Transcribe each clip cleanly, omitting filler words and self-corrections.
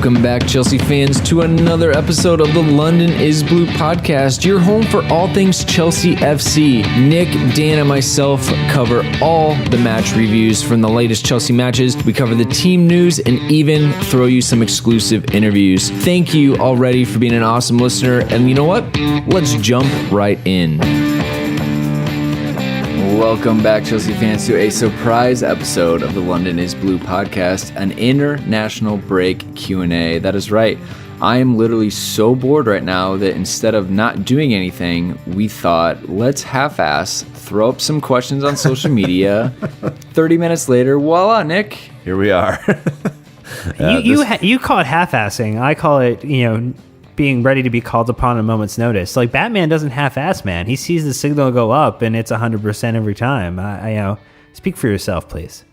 Welcome back, Chelsea fans, to another episode of the London is Blue podcast, your home for all things Chelsea FC. Nick, Dan, and myself cover all the match reviews from the latest Chelsea matches. We cover the team news and even throw you some exclusive interviews. Thank you already for being an awesome listener. And you know what? Let's jump right in. Welcome back, Chelsea fans, to a surprise episode of the London is Blue podcast, an international break Q&A. That is right. I am literally so bored right now that instead of not doing anything, we thought, let's half-ass throw up some questions on social media. 30 minutes later, voila, Nick. Here we are. You call it half-assing. I call it, being ready to be called upon at a moment's notice. Like, Batman doesn't half-ass, man. He sees the signal go up, and it's 100% every time. Speak for yourself, please.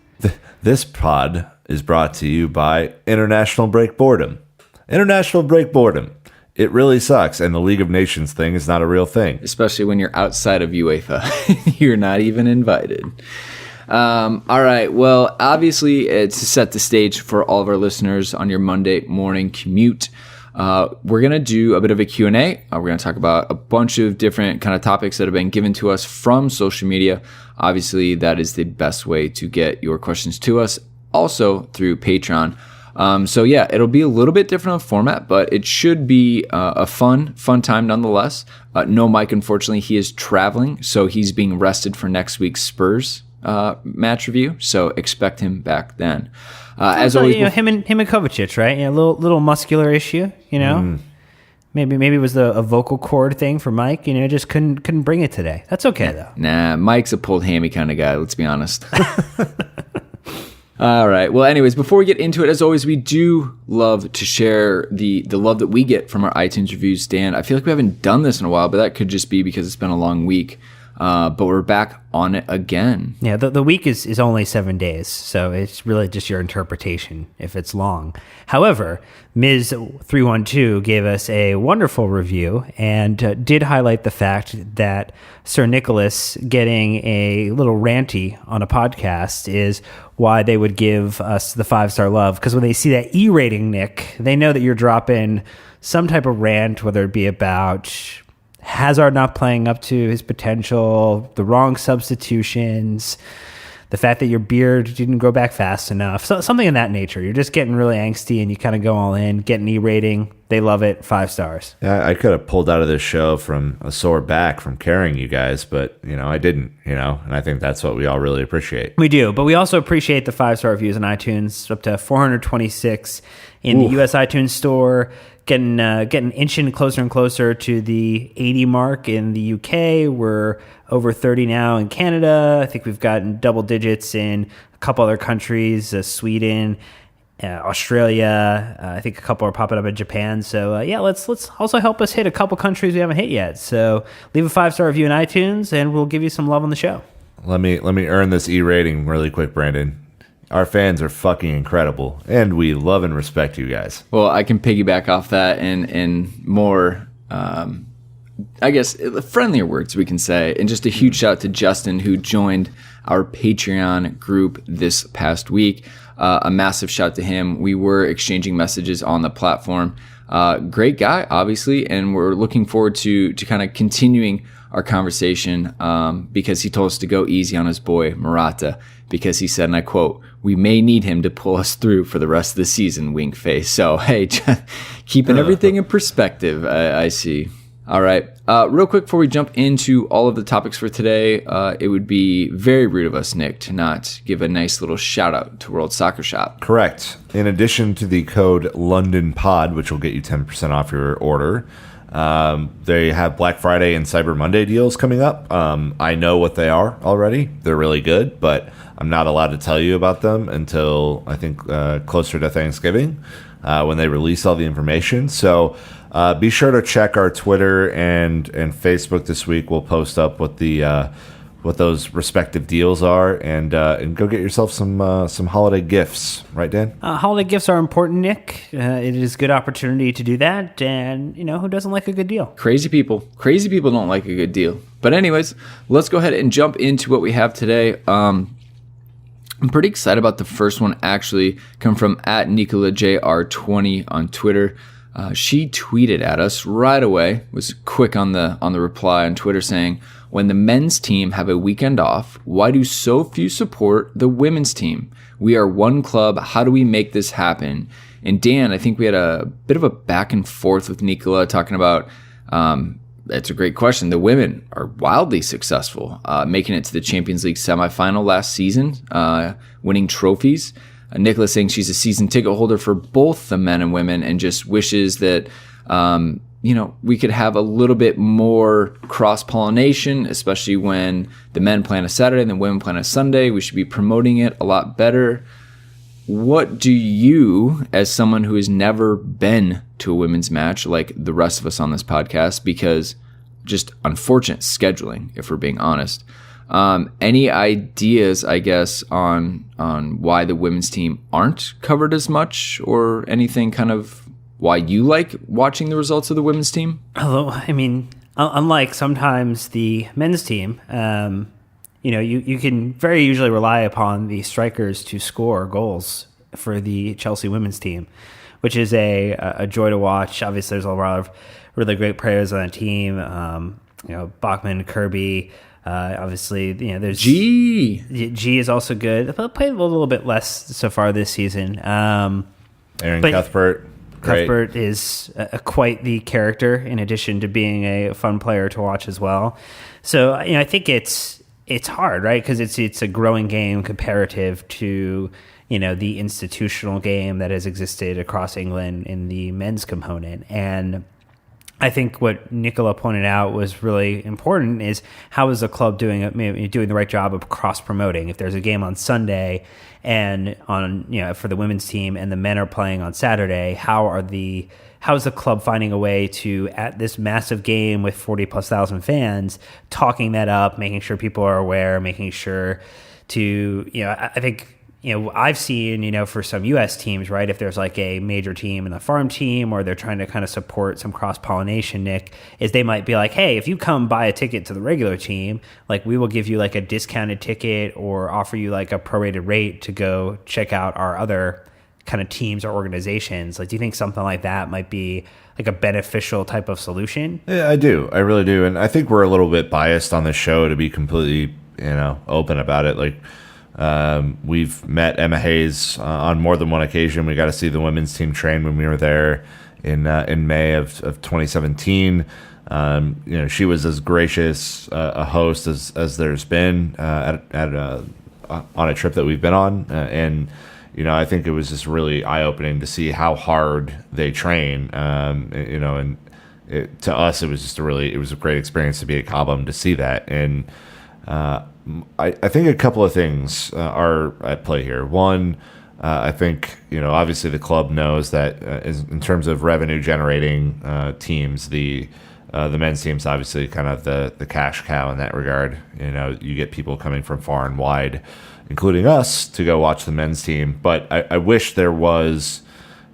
This pod is brought to you by International Break Boredom. International Break Boredom. It really sucks, and the League of Nations thing is not a real thing. Especially when you're outside of UEFA. You're not even invited. All right. Well, obviously, to set the stage for all of our listeners on your Monday morning commute, we're going to do a bit of a Q&A. We're going to talk about a bunch of different kind of topics that have been given to us from social media. Obviously, that is the best way to get your questions to us, also through Patreon. So yeah, it'll be a little bit different of format, but it should be a fun time nonetheless. No Mike, unfortunately, he is traveling, so he's being rested for next week's Spurs match review. So expect him back then. As always, him and Kovacic, right? A little muscular issue, Maybe it was a vocal cord thing for Mike. Just couldn't bring it today. That's okay though. Nah, Mike's a pulled hammy kind of guy. Let's be honest. All right. Well, anyways, before we get into it, as always, we do love to share the love that we get from our iTunes reviews. Dan, I feel like we haven't done this in a while, but that could just be because it's been a long week. But we're back on it again. Yeah, the week is only 7 days, so it's really just your interpretation if it's long. However, Ms312 gave us a wonderful review and did highlight the fact that Sir Nicholas getting a little ranty on a podcast is why they would give us the 5-star love. Because when they see that E rating, Nick, they know that you're dropping some type of rant, whether it be about Hazard not playing up to his potential, the wrong substitutions, the fact that your beard didn't grow back fast enough, something in that nature. You're just getting really angsty and you kind of go all in, get an E rating. They love it. 5 stars. Yeah, I could have pulled out of this show from a sore back from carrying you guys, but, I didn't, and I think that's what we all really appreciate. We do, but we also appreciate the 5-star reviews on iTunes, up to 426 in the US iTunes store. Getting inching closer and closer to the 80 mark in the UK. We're over 30 now in Canada. I think we've gotten double digits in a couple other countries, Sweden, Australia. I think a couple are popping up in Japan. So let's also help us hit a couple countries we haven't hit yet. So leave a 5-star review in iTunes, and we'll give you some love on the show. Let me earn this E rating really quick, Brandon. Our fans are fucking incredible, and we love and respect you guys. Well, I can piggyback off that in more, I guess, friendlier words we can say. And just a huge shout out to Justin, who joined our Patreon group this past week. A massive shout to him. We were exchanging messages on the platform. Great guy, obviously, and we're looking forward to kind of continuing our conversation because he told us to go easy on his boy, Morata, because he said, and I quote, "We may need him to pull us through for the rest of the season, wink face." So, hey, keeping everything in perspective, I see. All right. Real quick before we jump into all of the topics for today, it would be very rude of us, Nick, to not give a nice little shout out to World Soccer Shop. Correct. In addition to the code LondonPod, which will get you 10% off your order, they have Black Friday and Cyber Monday deals coming up. I know what they are already. They're really good, but I'm not allowed to tell you about them until I think closer to Thanksgiving when they release all the information. So be sure to check our Twitter and Facebook this week. We'll post up what those respective deals are, and go get yourself some holiday gifts, right, Dan? Holiday gifts are important, Nick. It is a good opportunity to do that, and who doesn't like a good deal? Crazy people don't like a good deal. But anyways, let's go ahead and jump into what we have today. I'm pretty excited about the first one actually come from at NicolaJR20 on Twitter. She tweeted at us right away, was quick on the reply on Twitter saying, when the men's team have a weekend off, why do so few support the women's team? We are one club. How do we make this happen? And Dan, I think we had a bit of a back and forth with Nicola talking about, that's a great question. The women are wildly successful, making it to the Champions League semifinal last season, winning trophies. Nicola saying she's a season ticket holder for both the men and women and just wishes that, we could have a little bit more cross-pollination, especially when the men play on a Saturday and the women play on a Sunday. We should be promoting it a lot better. What do you, as someone who has never been to a women's match like the rest of us on this podcast, because just unfortunate scheduling, if we're being honest, any ideas, I guess, on why the women's team aren't covered as much, or anything kind of why you like watching the results of the women's team? Although, I mean, unlike sometimes the men's team, you can very usually rely upon the strikers to score goals for the Chelsea women's team, which is a joy to watch. Obviously, there's a lot of really great players on the team. Bachmann, Kirby. Obviously, there's G. G is also good. But played a little bit less so far this season. Aaron Cuthbert. Great. Cuthbert is quite the character, in addition to being a fun player to watch as well. So I think it's hard, right? Because it's a growing game comparative to the institutional game that has existed across England in the men's component. And I think what Nicola pointed out was really important is how is the club doing the right job of cross promoting? If there's a game on Sunday and for the women's team and the men are playing on Saturday, how is the club finding a way to, at this massive game with 40,000+ fans, talking that up, making sure people are aware, making sure to, I think, I've seen, for some U.S. teams, right, if there's like a major team and a farm team, or they're trying to kind of support some cross-pollination, Nick, is they might be like, hey, if you come buy a ticket to the regular team, like we will give you like a discounted ticket or offer you like a prorated rate to go check out our other kind of teams or organizations. Like, do you think something like that might be like a beneficial type of solution? Yeah, I do. I really do. And I think we're a little bit biased on this show, to be completely, open about it. Like, we've met Emma Hayes on more than one occasion. We got to see the women's team train when we were there in May of 2017. She was as gracious a host as there's been on a trip that we've been on, and I think it was just really eye opening to see how hard they train. To us, it was just it was a great experience to be at Cobham to see that. And I think a couple of things are at play here. One, I think, obviously the club knows that in terms of revenue generating teams, the men's team's obviously kind of the cash cow in that regard. You get people coming from far and wide, including us, to go watch the men's team. But I wish there was,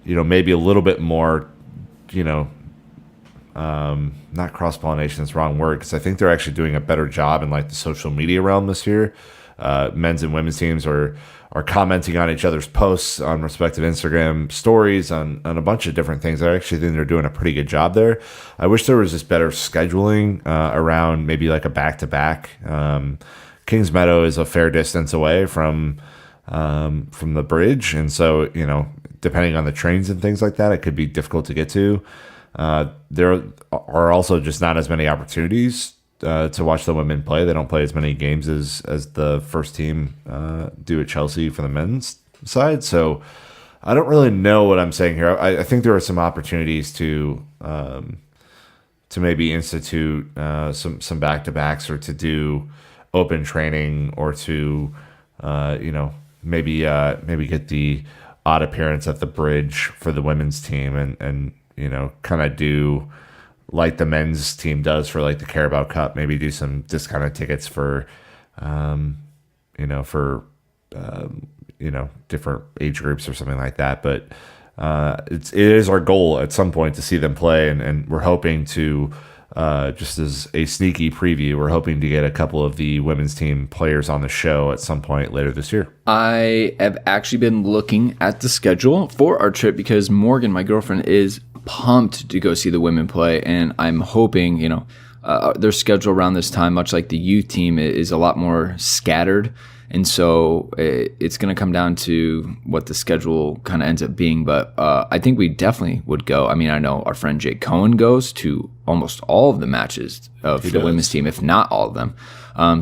maybe a little bit more, not cross-pollination is the wrong word, because I think they're actually doing a better job in like the social media realm this year. Men's and women's teams are commenting on each other's posts on respective Instagram stories on a bunch of different things. I actually think they're doing a pretty good job there. I wish there was just better scheduling around maybe like a back-to-back. Kings Meadow is a fair distance away from the bridge, and so depending on the trains and things like that, it could be difficult to get to. There are also just not as many opportunities to watch the women play. They don't play as many games as the first team do at Chelsea for the men's side. So I don't really know what I'm saying here. I think there are some opportunities to maybe institute some back-to-backs, or to do open training, or to maybe get the odd appearance at the bridge for the women's team, and kind of do like the men's team does for like the Carabao Cup, maybe do some discounted tickets for, different age groups or something like that. But it is our goal at some point to see them play, and we're hoping to just as a sneaky preview, we're hoping to get a couple of the women's team players on the show at some point later this year. I have actually been looking at the schedule for our trip because Morgan, my girlfriend, is pumped to go see the women play, and I'm hoping, their schedule around this time, much like the youth team, is a lot more scattered. And so it's going to come down to what the schedule kind of ends up being. But I think we definitely would go. I mean, I know our friend Jake Cohen goes to almost all of the matches of the women's team, if not all of them.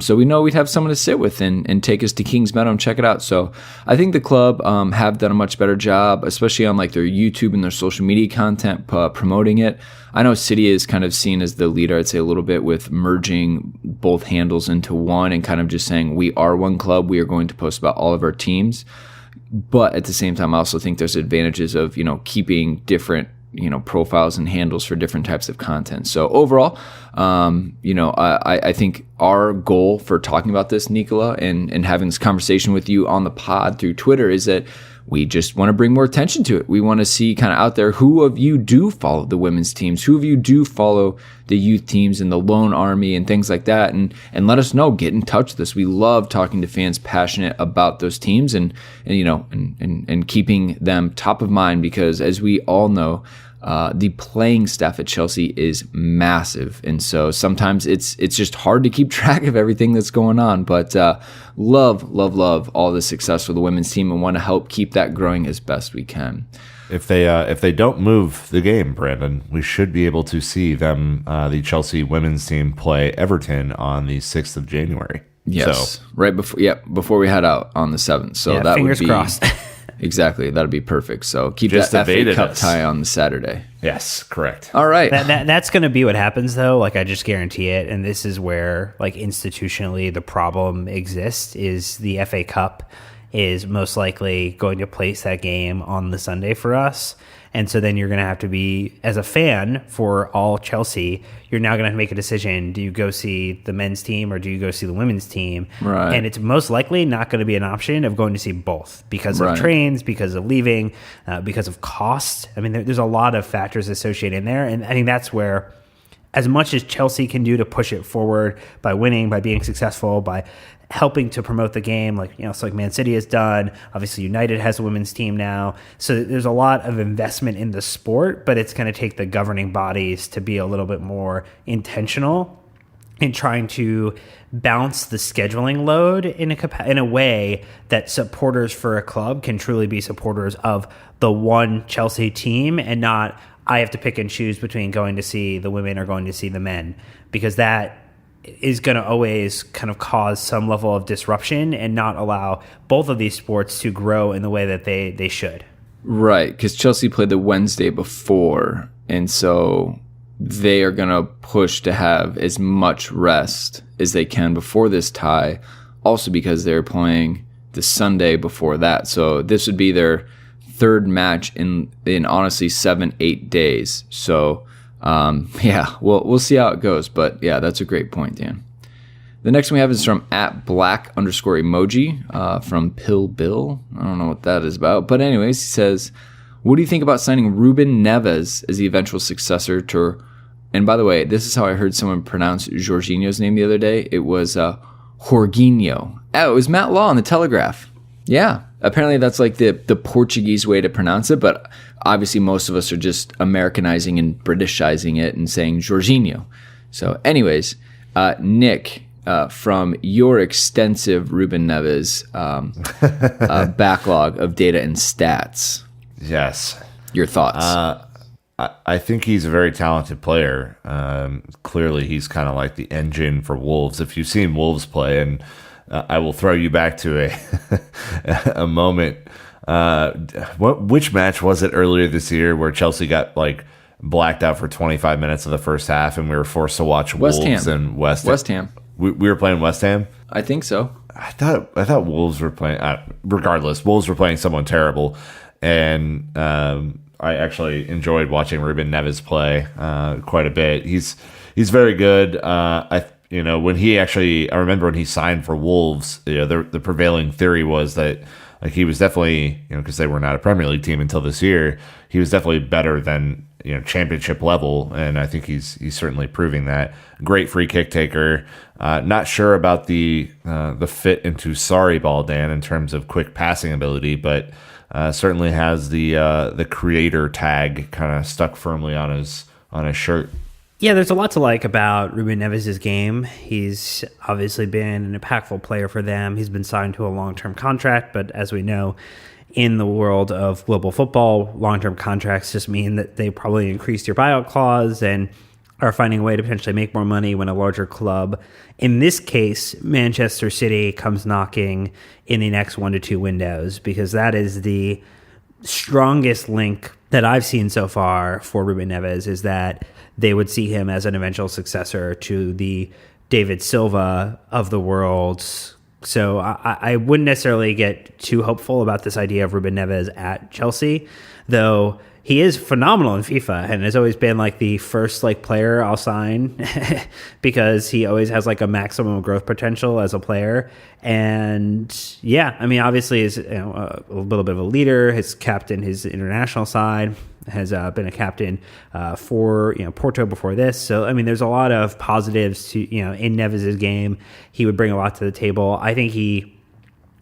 So we know we'd have someone to sit with and take us to Kings Meadow and check it out. So I think the club have done a much better job, especially on like their YouTube and their social media content promoting it. I know City is kind of seen as the leader, I'd say, a little bit with merging both handles into one and kind of just saying we are one club. We are going to post about all of our teams. But at the same time, I also think there's advantages of, keeping different profiles and handles for different types of content. So overall, I think our goal for talking about this, Nicola, and having this conversation with you on the pod through Twitter is that we just want to bring more attention to it. We want to see kind of out there who of you do follow the women's teams, who of you do follow the youth teams and the Lone Army and things like that, and let us know. Get in touch with us. We love talking to fans passionate about those teams and keeping them top of mind because, as we all know, the playing staff at Chelsea is massive, and so sometimes it's just hard to keep track of everything that's going on. But love all the success for the women's team, and want to help keep that growing as best we can. If they don't move the game, Brandon, we should be able to see them, the Chelsea women's team, play Everton on the 6th of January. Yes, so, right before we head out on the 7th. So that fingers would be crossed. Exactly, that'd be perfect. So keep Just that FA evaded Cup us. tie on the Saturday. Yes, correct. All right. That's going to be what happens, though. Like, I just guarantee it. And this is where, like, institutionally the problem exists, is the FA Cup is most likely going to place that game on the Sunday for us. And so then you're going to have to be, as a fan for all Chelsea, you're now going to have to make a decision. Do you go see the men's team or do you go see the women's team? Right. And it's most likely not going to be an option of going to see both because of trains, because of leaving, because of cost. I mean, there's a lot of factors associated in there. And I think that's where, as much as Chelsea can do to push it forward by winning, by being successful, by helping to promote the game, like Man City has done. Obviously, United has a women's team now. So there's a lot of investment in the sport, but it's going to take the governing bodies to be a little bit more intentional in trying to balance the scheduling load in a way that supporters for a club can truly be supporters of the one Chelsea team and not, I have to pick and choose between going to see the women or going to see the men, because that is going to always kind of cause some level of disruption and not allow both of these sports to grow in the way that they should. Right, because Chelsea played the Wednesday before, and so they are going to push to have as much rest as they can before this tie, also because they're playing the Sunday before that. So this would be their third match in honestly 7-8 days. So we'll see how it goes. But yeah, that's a great point, Dan. The next one we have is from @black_emoji from Pill Bill. I don't know what that is about. But anyways, he says, what do you think about signing Ruben Neves as the eventual successor to, and by the way, this is how I heard someone pronounce Jorginho's name the other day. It was Jorginho. Oh, it was Matt Law in the Telegraph. Yeah, apparently that's like the Portuguese way to pronounce it, but obviously most of us are just Americanizing and Britishizing it and saying Jorginho. So anyways, Nick, from your extensive Ruben Neves backlog of data and stats. Yes. Your thoughts? I think he's a very talented player. Clearly, he's kind of like the engine for Wolves. If you've seen Wolves play, and I will throw you back to a moment. Which match was it earlier this year where Chelsea got like blacked out for 25 minutes of the first half, and we were forced to watch Wolves and West Ham? We were playing West Ham. I think so. I thought Wolves were playing. Regardless, Wolves were playing someone terrible, and I actually enjoyed watching Ruben Neves play quite a bit. He's very good. I remember when he signed for Wolves, the prevailing theory was that Like he was definitely, because they were not a Premier League team until this year, he was definitely better than championship level, and I think he's certainly proving that. Great free kick taker. Not sure about the fit into Sarri ball, Dan, in terms of quick passing ability, but certainly has the creator tag kind of stuck firmly on his shirt. Yeah, there's a lot to like about Ruben Neves' game. He's obviously been an impactful player for them. He's been signed to a long-term contract, but as we know, in the world of global football, long-term contracts just mean that they probably increased your buyout clause and are finding a way to potentially make more money when a larger club, in this case, Manchester City, comes knocking in the next 1 to 2 windows, because that is the strongest link that I've seen so far for Ruben Neves, is that they would see him as an eventual successor to the David Silva of the world. So I wouldn't necessarily get too hopeful about this idea of Ruben Neves at Chelsea, though he is phenomenal in FIFA and has always been like the first player I'll sign because he always has like a maximum growth potential as a player. And yeah, I mean, obviously is a little bit of a leader. Has captained his international side, has been a captain for Porto before this. So I mean, there's a lot of positives to in Neves' game. He would bring a lot to the table. I think he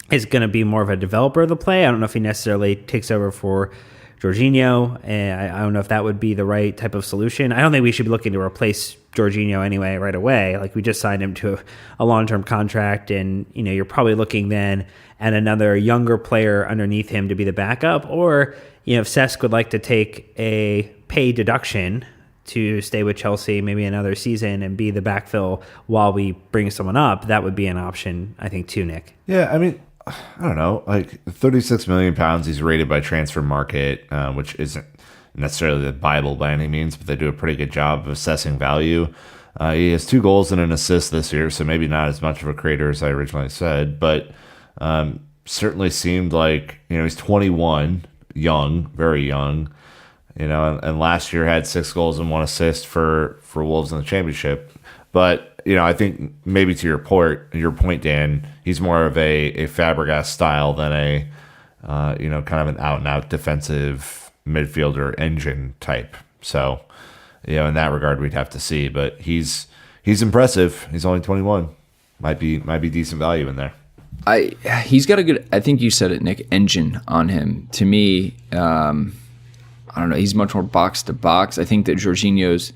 is going to be more of a developer of the play. I don't know if he necessarily takes over for Jorginho, and I don't know if that would be the right type of solution. I don't think we should be looking to replace Jorginho anyway right away. Like, we just signed him to a long-term contract, and you're probably looking then at another younger player underneath him to be the backup. Or if Cesc would like to take a pay deduction to stay with Chelsea maybe another season and be the backfill while we bring someone up, that would be an option, I think, too, Nick. Yeah, I mean, I don't know, like £36 million he's rated by Transfer Market, which isn't necessarily the Bible by any means, but they do a pretty good job of assessing value. He has 2 goals and an assist this year, so maybe not as much of a creator as I originally said, but certainly seemed like, he's 21, young, very young, and last year had 6 goals and 1 assist for Wolves in the championship. But I think maybe to your point, Dan, he's more of a Fabregas style than a kind of an out and out defensive midfielder engine type. So in that regard, we'd have to see. But he's impressive. He's only 21. Might be decent value in there. He's got a good, I think you said it, Nick, engine on him. To me, I don't know. He's much more box to box. I think that Jorginho's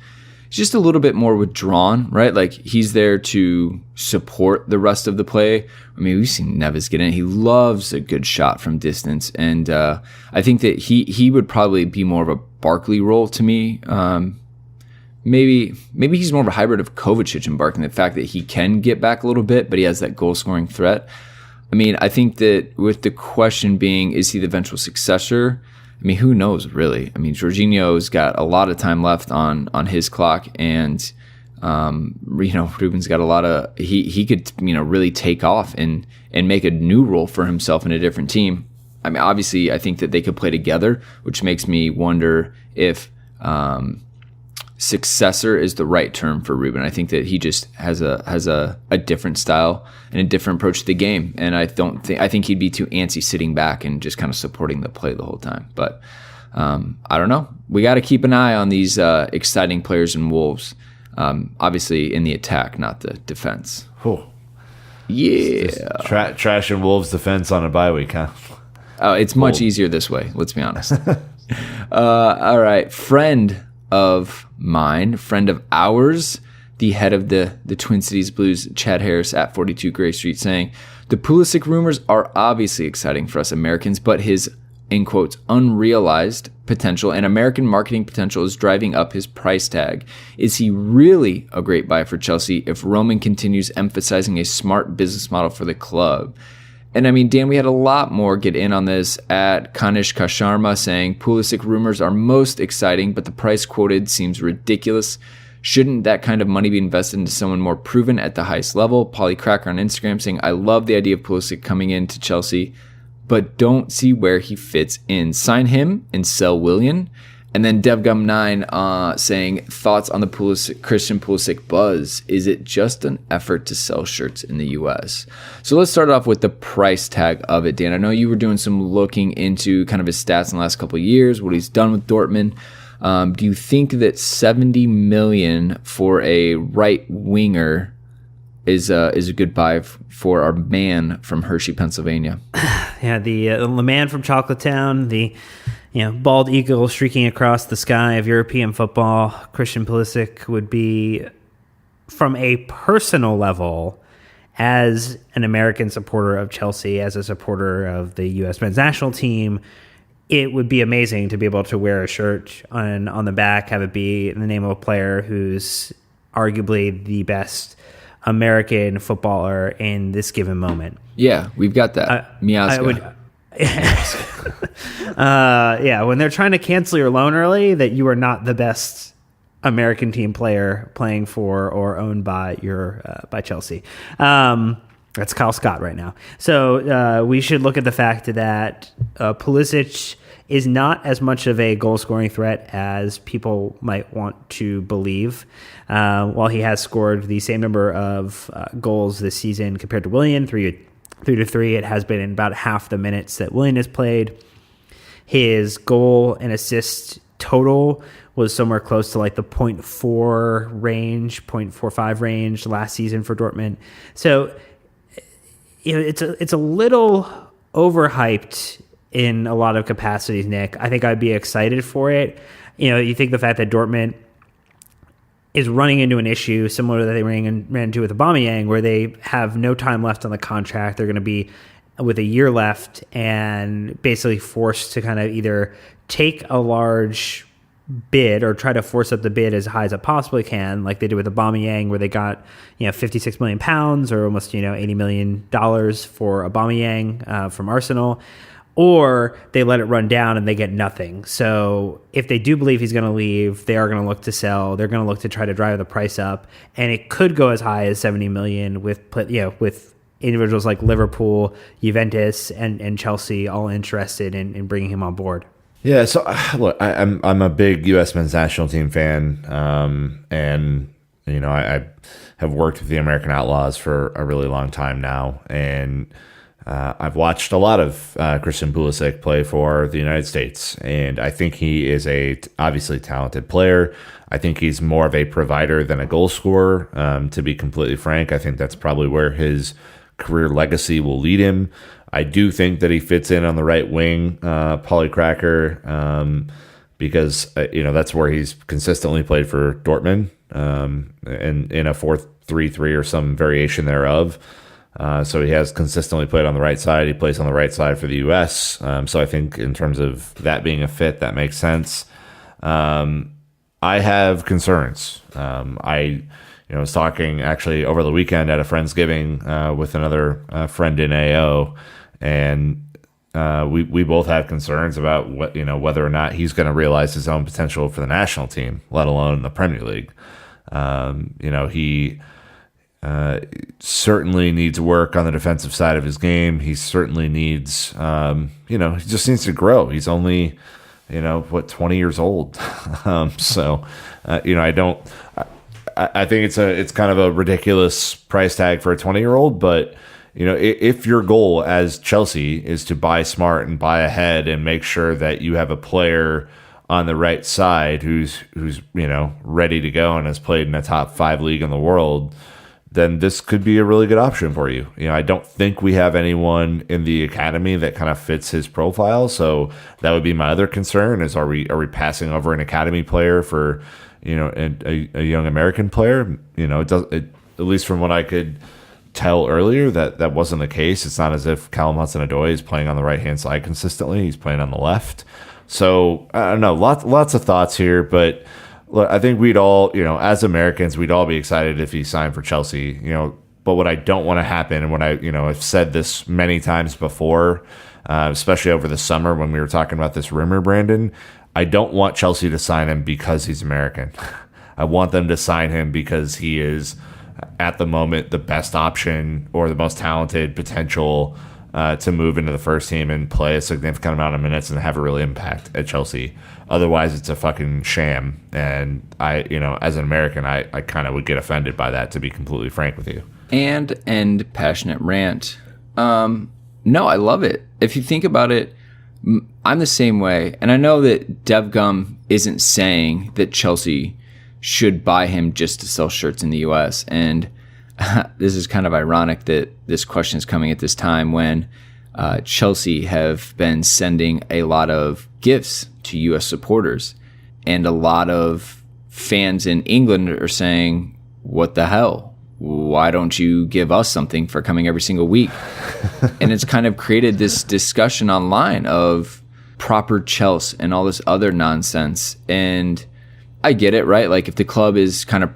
just a little bit more withdrawn, right? Like, he's there to support the rest of the play. I mean, we've seen Neves get in. He loves a good shot from distance. And I think that he would probably be more of a Barkley role to me. Maybe he's more of a hybrid of Kovacic and Barkley, the fact that he can get back a little bit, but he has that goal-scoring threat. I mean, I think that with the question being, is he the eventual successor? I mean, who knows, really? I mean, Jorginho's got a lot of time left on his clock, and Ruben's got a lot of he could really take off and make a new role for himself in a different team. I mean, obviously, I think that they could play together, which makes me wonder if successor is the right term for Ruben. I think that he just has a different style and a different approach to the game, and I think he'd be too antsy sitting back and just kind of supporting the play the whole time. But I don't know. We got to keep an eye on these exciting players in Wolves. Obviously in the attack, not the defense. Whew. Yeah, trash and Wolves defense on a bye week, huh? Oh, it's much easier this way. Let's be honest. All right, friend of ours, the head of the Twin Cities Blues, Chad Harris at 42 Gray Street, saying, the Pulisic rumors are obviously exciting for us Americans, but his, in quotes, unrealized potential and American marketing potential is driving up his price tag. Is he really a great buy for Chelsea if Roman continues emphasizing a smart business model for the club? And I mean, Dan, we had a lot more get in on this at Kanishka Sharma, saying Pulisic rumors are most exciting, but the price quoted seems ridiculous. Shouldn't that kind of money be invested into someone more proven at the highest level? Polly Cracker on Instagram saying, I love the idea of Pulisic coming into Chelsea, but don't see where he fits in. Sign him and sell Willian. And then DevGum9 saying, thoughts on the Christian Pulisic buzz? Is it just an effort to sell shirts in the U.S.? So let's start off with the price tag of it, Dan. I know you were doing some looking into kind of his stats in the last couple of years, what he's done with Dortmund. Do you think that 70 million for a right winger is a good buy for our man from Hershey, Pennsylvania? Yeah, the man from Chocolatetown, the bald eagle streaking across the sky of European football, Christian Pulisic would be, from a personal level, as an American supporter of Chelsea, as a supporter of the U.S. men's national team, it would be amazing to be able to wear a shirt on the back, have it be in the name of a player who's arguably the best American footballer in this given moment. Yeah, we've got that. Miazga. When they're trying to cancel your loan early, that you are not the best American team player playing for or owned by by Chelsea. That's Kyle Scott right now. So we should look at the fact that Pulisic is not as much of a goal-scoring threat as people might want to believe. While he has scored the same number of goals this season compared to Willian, 3-3, it has been in about half the minutes that Willian has played. His goal and assist total was somewhere close to like the 0.4 range, 0.45 range last season for Dortmund. So it's a little overhyped in a lot of capacities, Nick. I think I'd be excited for it. You think the fact that Dortmund is running into an issue similar to that they ran into with Aubameyang, where they have no time left on the contract. They're going to be with a year left and basically forced to kind of either take a large bid or try to force up the bid as high as it possibly can, like they did with Aubameyang, where they got 56 million pounds or almost $80 million for Aubameyang from Arsenal. Or they let it run down and they get nothing. So if they do believe he's going to leave, they are going to look to sell. They're going to look to try to drive the price up, and it could go as high as 70 million with individuals like Liverpool, Juventus, and Chelsea all interested in bringing him on board. Yeah. So look, I'm a big U.S. men's national team fan, and I have worked with the American Outlaws for a really long time now, and I've watched a lot of Christian Pulisic play for the United States, and I think he is a obviously talented player. I think he's more of a provider than a goal scorer. To be completely frank, I think that's probably where his career legacy will lead him. I do think that he fits in on the right wing, Polycracker, because that's where he's consistently played for Dortmund, and in a 4-3-3 or some variation thereof. So he has consistently played on the right side. He plays on the right side for the U.S. So I think in terms of that being a fit, that makes sense. I have concerns. I was talking actually over the weekend at a Friendsgiving with another friend in AO, and we both had concerns about whether or not he's going to realize his own potential for the national team, let alone the Premier League. He certainly needs work on the defensive side of his game. He certainly needs, he just needs to grow. He's only, 20 years old. I think it's kind of a ridiculous price tag for a 20-year-old, but if your goal as Chelsea is to buy smart and buy ahead and make sure that you have a player on the right side who's ready to go and has played in a top 5 league in the world, then this could be a really good option for you. I don't think we have anyone in the academy that kind of fits his profile. So that would be my other concern is, are we passing over an academy player for, a young American player? At least from what I could tell earlier, that wasn't the case. It's not as if Callum Hudson-Odoi is playing on the right-hand side consistently. He's playing on the left. So I don't know, lots of thoughts here, but look, I think we'd all, as Americans, we'd all be excited if he signed for Chelsea, but what I don't want to happen, and what I've said this many times before, especially over the summer when we were talking about this rumor, Brandon, I don't want Chelsea to sign him because he's American. I want them to sign him because he is, at the moment, the best option or the most talented potential to move into the first team and play a significant amount of minutes and have a real impact at Chelsea. Otherwise, it's a fucking sham. And as an American, I kind of would get offended by that, to be completely frank with you. And end passionate rant. No, I love it. If you think about it, I'm the same way. And I know that DevGum isn't saying that Chelsea should buy him just to sell shirts in the U.S. And this is kind of ironic that this question is coming at this time when Chelsea have been sending a lot of gifts to U.S. supporters. And a lot of fans in England are saying, what the hell? Why don't you give us something for coming every single week? And it's kind of created this discussion online of proper Chelsea and all this other nonsense. And I get it, right? Like if the club is kind of,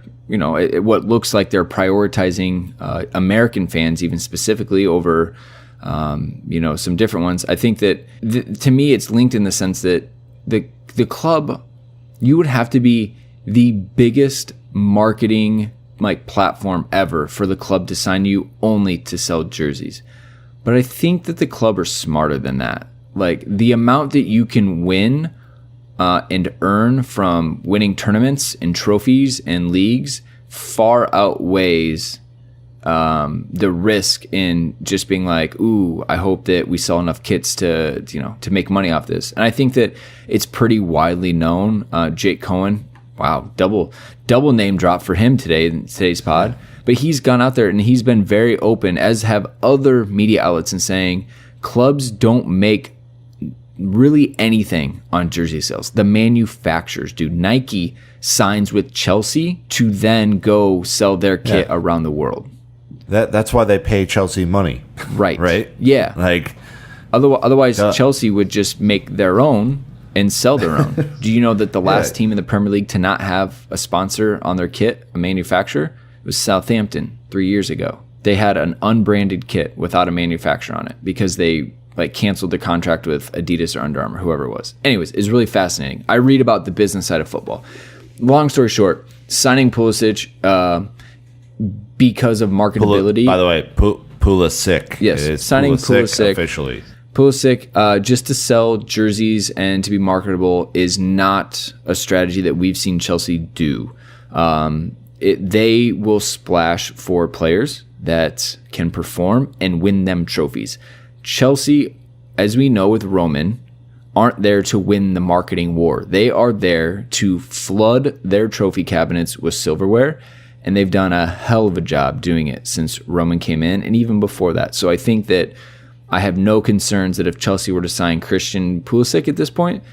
what looks like they're prioritizing American fans even specifically over, some different ones. I think that to me, it's linked in the sense that the club, you would have to be the biggest marketing platform ever for the club to sign you only to sell jerseys. But I think that the club are smarter than that. Like the amount that you can win and earn from winning tournaments and trophies and leagues far outweighs the risk in just being like, ooh, I hope that we sell enough kits to make money off this. And I think that it's pretty widely known. Jake Cohen, wow, double name drop for him today in today's pod. But he's gone out there and he's been very open, as have other media outlets, in saying clubs don't make really anything on jersey sales. The manufacturers do. Nike signs with Chelsea to then go sell their kit around the world. That's why they pay Chelsea money. Right. Right? Yeah. Like otherwise Chelsea would just make their own and sell their own. Do you know that the last team in the Premier League to not have a sponsor on their kit, a manufacturer, was Southampton 3 years ago. They had an unbranded kit without a manufacturer on it because they canceled the contract with Adidas or Under Armour, whoever it was. Anyways, it's really fascinating. I read about the business side of football. Long story short, signing Pulisic because of marketability. By the way, Pulisic. Yes, it's signing Pulisic officially. Pulisic, just to sell jerseys and to be marketable is not a strategy that we've seen Chelsea do. They will splash for players that can perform and win them trophies. Chelsea, as we know with Roman, aren't there to win the marketing war. They are there to flood their trophy cabinets with silverware, and they've done a hell of a job doing it since Roman came in and even before that. So I think that I have no concerns that if Chelsea were to sign Christian Pulisic at this point,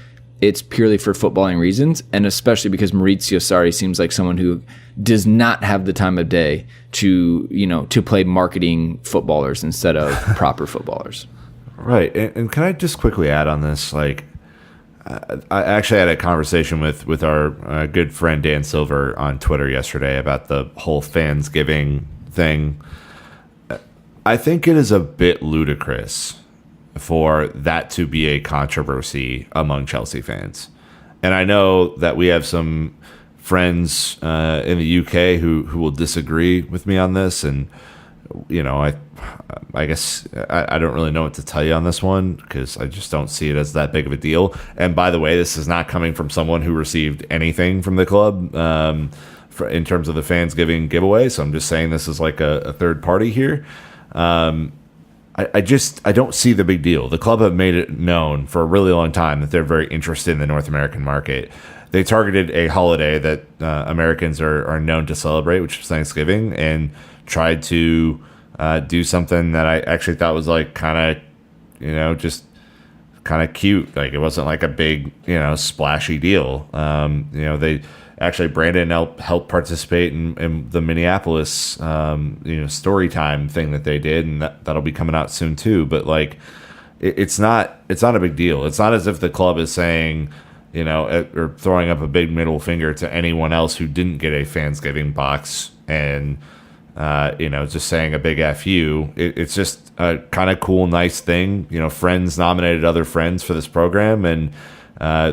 it's purely for footballing reasons, and especially because Maurizio Sarri seems like someone who does not have the time of day to play marketing footballers instead of proper footballers. Right. And can I just quickly add on this? I actually had a conversation with our good friend Dan Silver on Twitter yesterday about the whole Fansgiving thing. I think it is a bit ludicrous for that to be a controversy among Chelsea fans. And I know that we have some friends in the UK who will disagree with me on this. And, I guess I don't really know what to tell you on this one because I just don't see it as that big of a deal. And by the way, this is not coming from someone who received anything from the club in terms of the Fansgiving giveaway. So I'm just saying this is like a third party here. I don't see the big deal. The club have made it known for a really long time that they're very interested in the North American market. They targeted a holiday that Americans are known to celebrate, which is Thanksgiving, and tried to do something that I actually thought was just kind of cute. Like it wasn't like a big, splashy deal. They actually Brandon helped participate in the Minneapolis, story time thing that they did, and that'll be coming out soon too. But it's not a big deal. It's not as if the club is saying, or throwing up a big middle finger to anyone else who didn't get a Fansgiving box and, just saying a big F you. It's just a kind of cool, nice thing. Friends nominated other friends for this program, and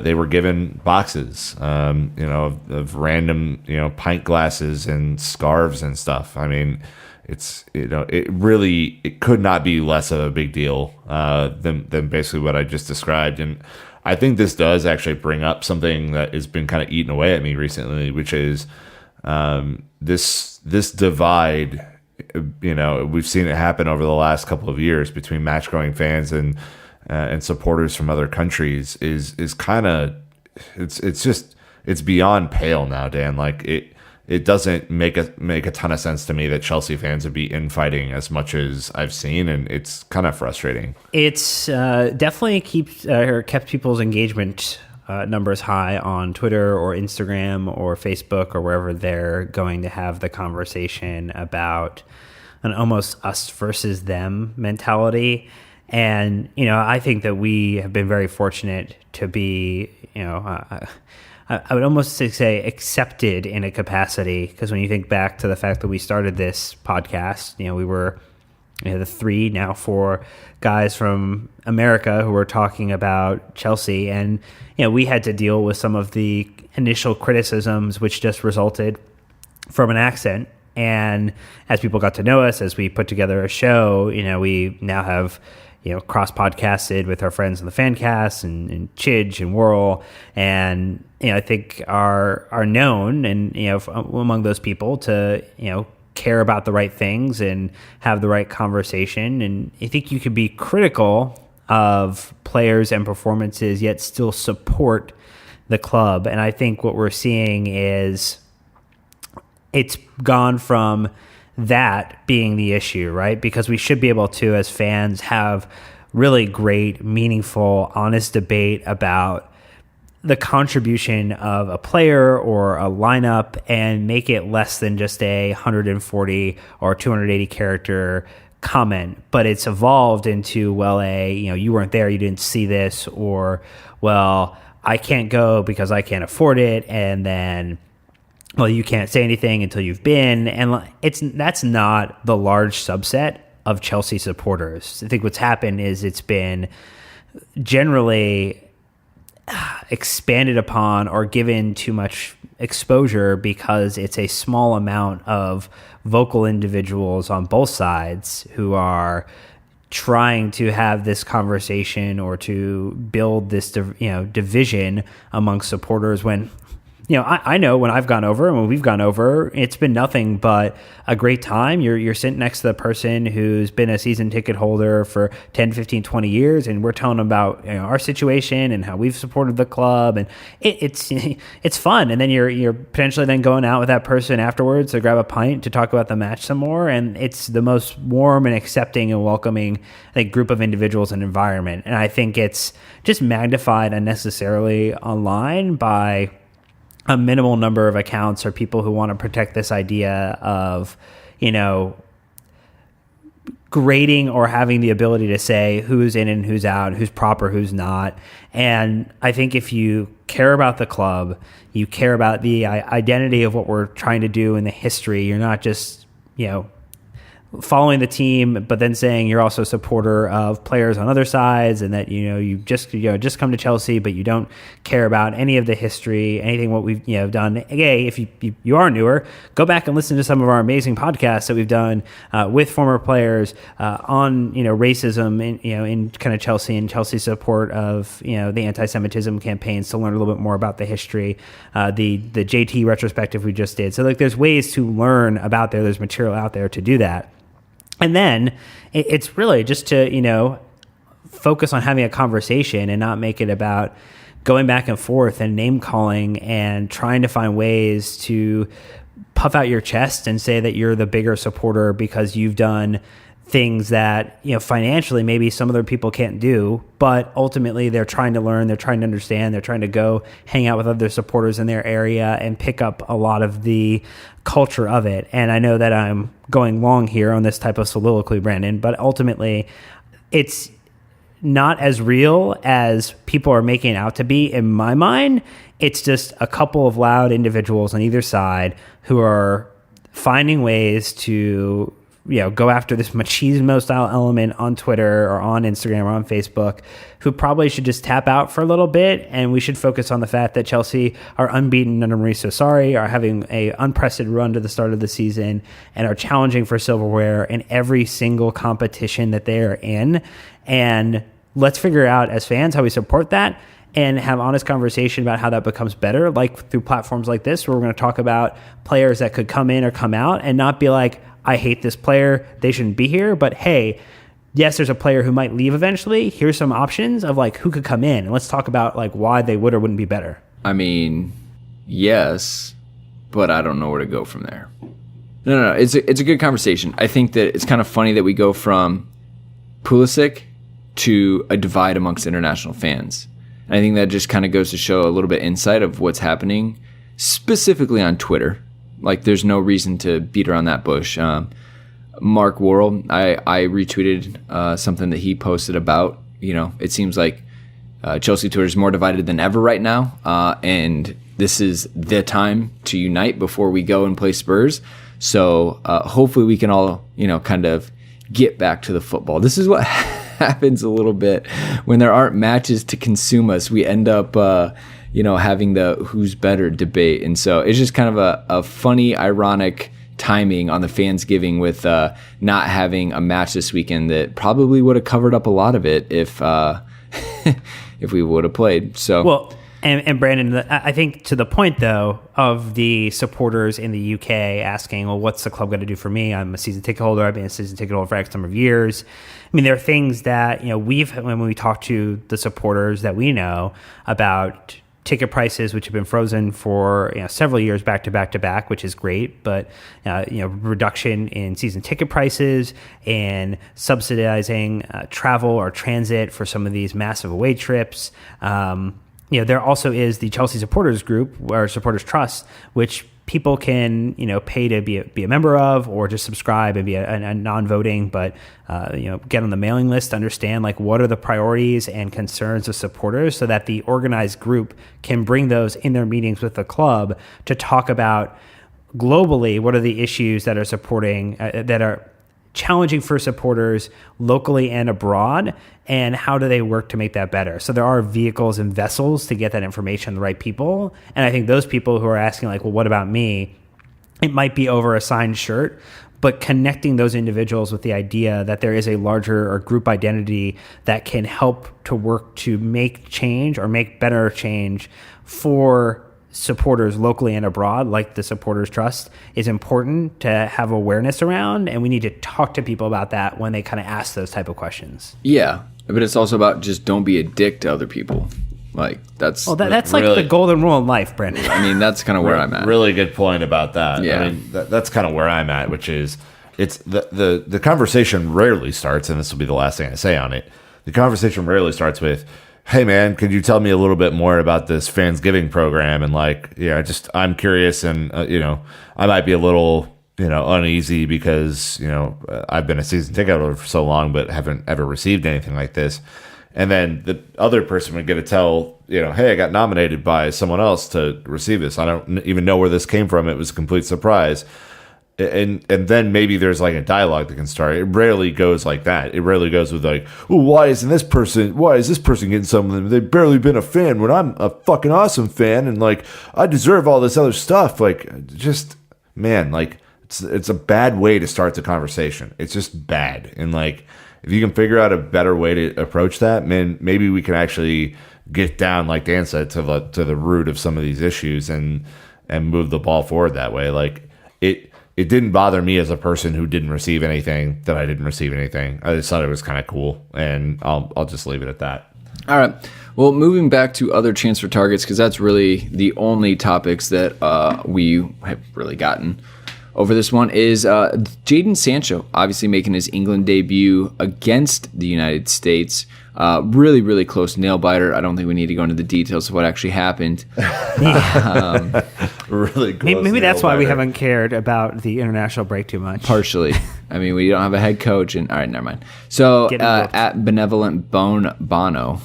they were given boxes, of random, pint glasses and scarves and stuff. I mean, it's it could not be less of a big deal than basically what I just described. And I think this does actually bring up something that has been kind of eating away at me recently, which is this divide. We've seen it happen over the last couple of years between match growing fans and supporters from other countries is kind of it's beyond pale now, Dan. Like it doesn't make a ton of sense to me that Chelsea fans would be infighting as much as I've seen, and it's kind of frustrating. It's definitely kept people's engagement numbers high on Twitter or Instagram or Facebook or wherever they're going to have the conversation about an almost us versus them mentality. And, I think that we have been very fortunate to be, I would almost say accepted in a capacity, because when you think back to the fact that we started this podcast, we were the 3, now 4 guys from America who were talking about Chelsea, and we had to deal with some of the initial criticisms which just resulted from an accent. And as people got to know us, as we put together a show, we now have cross-podcasted with our friends in the Fancast and Chidge and Whirl, and I think are known and among those people to care about the right things and have the right conversation. And I think you could be critical of players and performances yet still support the club. And I think what we're seeing is it's gone from that being the issue, right? Because we should be able to, as fans, have really great, meaningful, honest debate about the contribution of a player or a lineup and make it less than just a 140 or 280 character comment. But it's evolved into, well, you weren't there, you didn't see this, or, well, I can't go because I can't afford it, and then, well, you can't say anything until you've been. And that's not the large subset of Chelsea supporters. I think what's happened is it's been generally expanded upon or given too much exposure because it's a small amount of vocal individuals on both sides who are trying to have this conversation or to build this division among supporters, when I know when I've gone over and when we've gone over, it's been nothing but a great time. You're sitting next to the person who's been a season ticket holder for 10, 15, 20 years, and we're telling them about our situation and how we've supported the club, and it's fun. And then you're potentially then going out with that person afterwards to grab a pint to talk about the match some more, and it's the most warm and accepting and welcoming, I think, group of individuals and environment. And I think it's just magnified unnecessarily online by a minimal number of accounts or people who want to protect this idea of, grading or having the ability to say who's in and who's out, who's proper, who's not. And I think if you care about the club, you care about the identity of what we're trying to do in the history, you're not just, following the team, but then saying you're also a supporter of players on other sides, and that you just come to Chelsea, but you don't care about any of the history, anything what we've done. Hey, if you are newer, go back and listen to some of our amazing podcasts that we've done with former players on racism in kind of Chelsea and Chelsea's support of the anti-Semitism campaigns, to learn a little bit more about the history. The JT retrospective we just did. So there's ways to learn about there. There's material out there to do that. And then it's really just to, focus on having a conversation and not make it about going back and forth and name calling and trying to find ways to puff out your chest and say that you're the bigger supporter because you've done things that, financially maybe some other people can't do, but ultimately they're trying to learn, they're trying to understand, they're trying to go hang out with other supporters in their area and pick up a lot of the culture of it. And I know that I'm going long here on this type of soliloquy, Brandon, but ultimately it's not as real as people are making it out to be in my mind. It's just a couple of loud individuals on either side who are finding ways to go after this machismo style element on Twitter or on Instagram or on Facebook, who probably should just tap out for a little bit, and we should focus on the fact that Chelsea are unbeaten under Mauricio Sarri, are having a unprecedented run to the start of the season, and are challenging for silverware in every single competition that they are in. And let's figure out as fans how we support that and have honest conversation about how that becomes better, like through platforms like this, where we're going to talk about players that could come in or come out, and not be like, I hate this player, they shouldn't be here. But hey, yes, there's a player who might leave eventually. Here's some options of like who could come in, and let's talk about like why they would or wouldn't be better. I mean, yes, but I don't know where to go from there. No. It's a good conversation. I think that it's kind of funny that we go from Pulisic to a divide amongst international fans. And I think that just kind of goes to show a little bit insight of what's happening, specifically on Twitter. Like, there's no reason to beat around that bush. Mark Worrell, I retweeted something that he posted about, it seems like Chelsea Twitter is more divided than ever right now. And this is the time to unite before we go and play Spurs. So hopefully we can all, kind of get back to the football. This is what happens a little bit when there aren't matches to consume us. We end up, having the who's better debate. And so it's just kind of a funny, ironic timing on the Fansgiving with not having a match this weekend that probably would have covered up a lot of it if if we would have played. So well, and Brandon, I think to the point though of the supporters in the UK asking, well, what's the club going to do for me? I'm a season ticket holder. I've been a season ticket holder for X number of years. I mean, there are things that when we talk to the supporters that we know about ticket prices, which have been frozen for several years back to back, which is great, but reduction in season ticket prices and subsidizing travel or transit for some of these massive away trips. There also is the Chelsea Supporters Group or Supporters Trust, which people can pay to be a member of, or just subscribe and be a non-voting, but get on the mailing list to understand like what are the priorities and concerns of supporters, so that the organized group can bring those in their meetings with the club to talk about globally what are the issues that are supporting that are challenging for supporters locally and abroad, and how do they work to make that better. So there are vehicles and vessels to get that information to the right people. And I think those people who are asking like, well, what about me? It might be over a signed shirt, but connecting those individuals with the idea that there is a larger or group identity that can help to work to make change or make better change for supporters locally and abroad, like the Supporters Trust, is important to have awareness around, and we need to talk to people about that when they kind of ask those type of questions. Yeah, but it's also about just don't be a dick to other people. Like that's that's really, like the golden rule in life, Brendan. I mean, that's kind of where I'm at. Really good point about that. Yeah. I mean, that's kind of where I'm at, which is it's the conversation rarely starts, and this will be the last thing I say on it. The conversation rarely starts with, hey man, could you tell me a little bit more about this Fansgiving program? And I'm curious, and I might be a little uneasy because I've been a season ticket holder for so long, but haven't ever received anything like this. And then the other person would get to tell, hey, I got nominated by someone else to receive this. I don't even know where this came from. It was a complete surprise. And then maybe there's like a dialogue that can start. It rarely goes like that. It rarely goes with like, oh, why is this person getting something? They've barely been a fan when I'm a fucking awesome fan, and like I deserve all this other stuff. Like, just man, like it's a bad way to start the conversation. It's just bad. And like if you can figure out a better way to approach that, man, maybe we can actually get down, like Dan said, to the root of some of these issues and move the ball forward that way. Like it didn't bother me as a person who didn't receive anything that I didn't receive anything. I just thought it was kind of cool, and I'll just leave it at that. All right. Well, moving back to other transfer targets, because that's really the only topics that we have really gotten over this one, is Jadon Sancho, obviously making his England debut against the United States. Really, really close nail biter. I don't think we need to go into the details of what actually happened. Really close. Maybe that's why we haven't cared about the international break too much. Partially. I mean, we don't have a head coach. And all right, never mind. So at Benevolent Bono,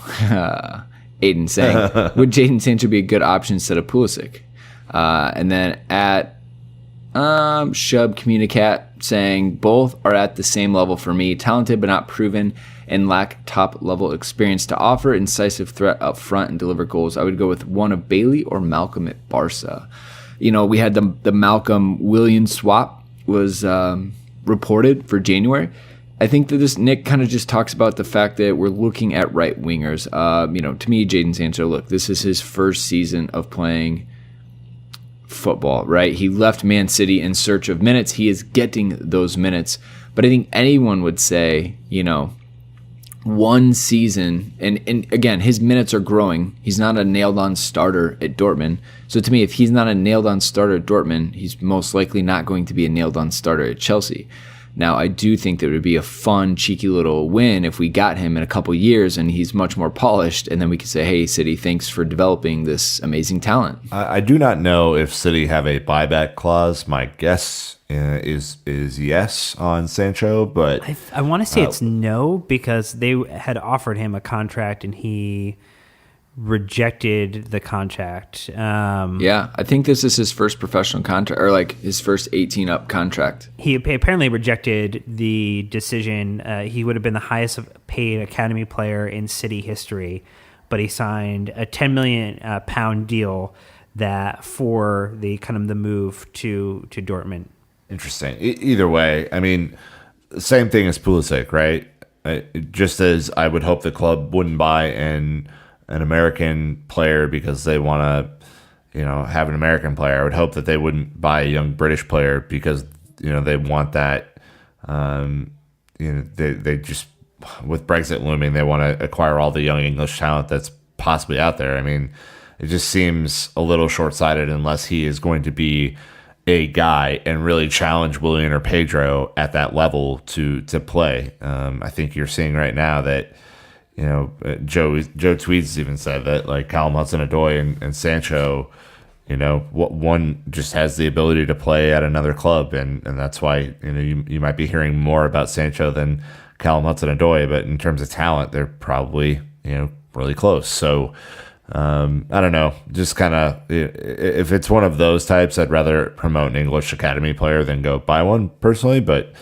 Aiden saying, would Jadon Sancho be a good option instead of Pulisic? And then at Shub Communicat saying both are at the same level for me. Talented but not proven and lack top level experience to offer incisive threat up front and deliver goals. I would go with one of Bailey or Malcolm at Barca. We had the Malcolm Williams swap was reported for January. I think that this Nick kind of just talks about the fact that we're looking at right wingers. To me, Jadon Sancho, look, this is his first season of playing football, right? He left Man City in search of minutes. He is getting those minutes. But I think anyone would say, one season, and again, his minutes are growing. He's not a nailed-on starter at Dortmund. So to me, if he's not a nailed-on starter at Dortmund, he's most likely not going to be a nailed-on starter at Chelsea. Now, I do think that it would be a fun, cheeky little win if we got him in a couple years and he's much more polished, and then we could say, hey, City, thanks for developing this amazing talent. I do not know if City have a buyback clause. My guess is yes on Sancho, but I want to say it's no, because they had offered him a contract and he rejected the contract. I think this is his first professional contract, or like his first 18-up contract. He apparently rejected the decision. He would have been the highest paid academy player in City history, but he signed a £10 million pound deal that for the move to Dortmund. Interesting. Either way, I mean, same thing as Pulisic, right? Just as I would hope the club wouldn't buy an American player because they want to, have an American player. I would hope that they wouldn't buy a young British player because, they want that. They just, with Brexit looming, they want to acquire all the young English talent that's possibly out there. I mean, it just seems a little short-sighted unless he is going to be a guy and really challenge Willian or Pedro at that level to play. I think you're seeing right now that, Joe Tweeds even said that, like, Callum Hudson-Odoi and Sancho, one just has the ability to play at another club, and that's why you might be hearing more about Sancho than Callum Hudson-Odoi, but in terms of talent, they're probably really close. So I don't know, just kind of, if it's one of those types, I'd rather promote an English academy player than go buy one personally, but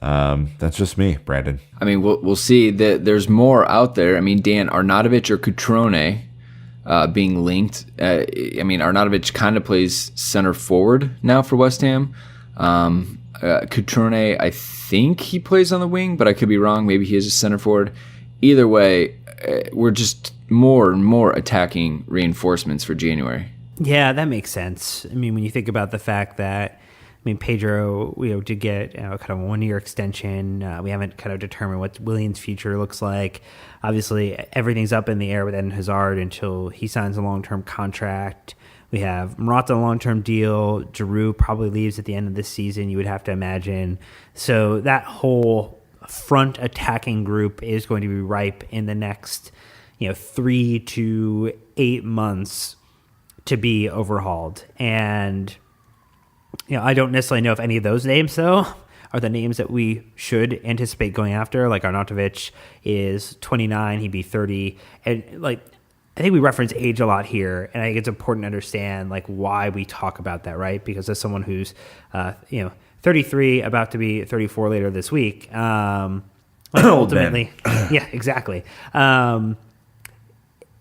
that's just me, Brandon. I mean, we'll see that there's more out there. I mean, Dan, Arnautovic or Cutrone being linked. Arnautovic kind of plays center forward now for West Ham. Cutrone, I think he plays on the wing, but I could be wrong. Maybe he is a center forward. Either way, we're just more and more attacking reinforcements for January. Yeah, that makes sense. I mean, when you think about the fact that, Pedro, did get kind of a 1-year extension. We haven't kind of determined what Willian's future looks like. Obviously, everything's up in the air with Eden Hazard until he signs a long-term contract. We have Morata on a long-term deal. Giroud probably leaves at the end of this season, you would have to imagine. So that whole front attacking group is going to be ripe in the next 3 to 8 months to be overhauled. And I don't necessarily know if any of those names, though, are the names that we should anticipate going after. Like, Arnautovic is 29, he'd be 30. And, I think we reference age a lot here, and I think it's important to understand, why we talk about that, right? Because as someone who's, 33, about to be 34 later this week, ultimately, yeah, exactly.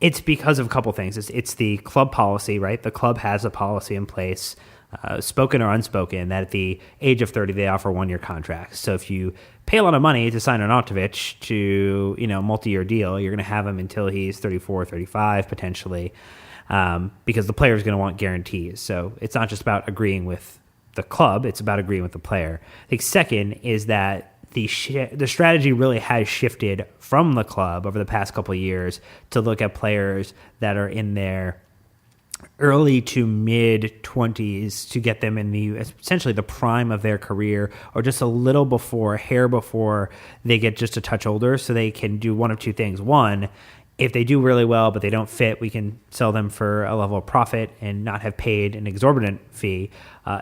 It's because of a couple things. It's the club policy, right? The club has a policy in place, spoken or unspoken, that at the age of 30, they offer 1-year contracts. So if you pay a lot of money to sign Arnautovic to, multi-year deal, you're going to have him until he's 34, 35 potentially, because the player is going to want guarantees. So it's not just about agreeing with the club, it's about agreeing with the player. I think second is that the strategy really has shifted from the club over the past couple of years to look at players that are in their early to mid 20s to get them in essentially the prime of their career, or just a little before they get just a touch older, so they can do one of two things. One, if they do really well but they don't fit, we can sell them for a level of profit and not have paid an exorbitant fee.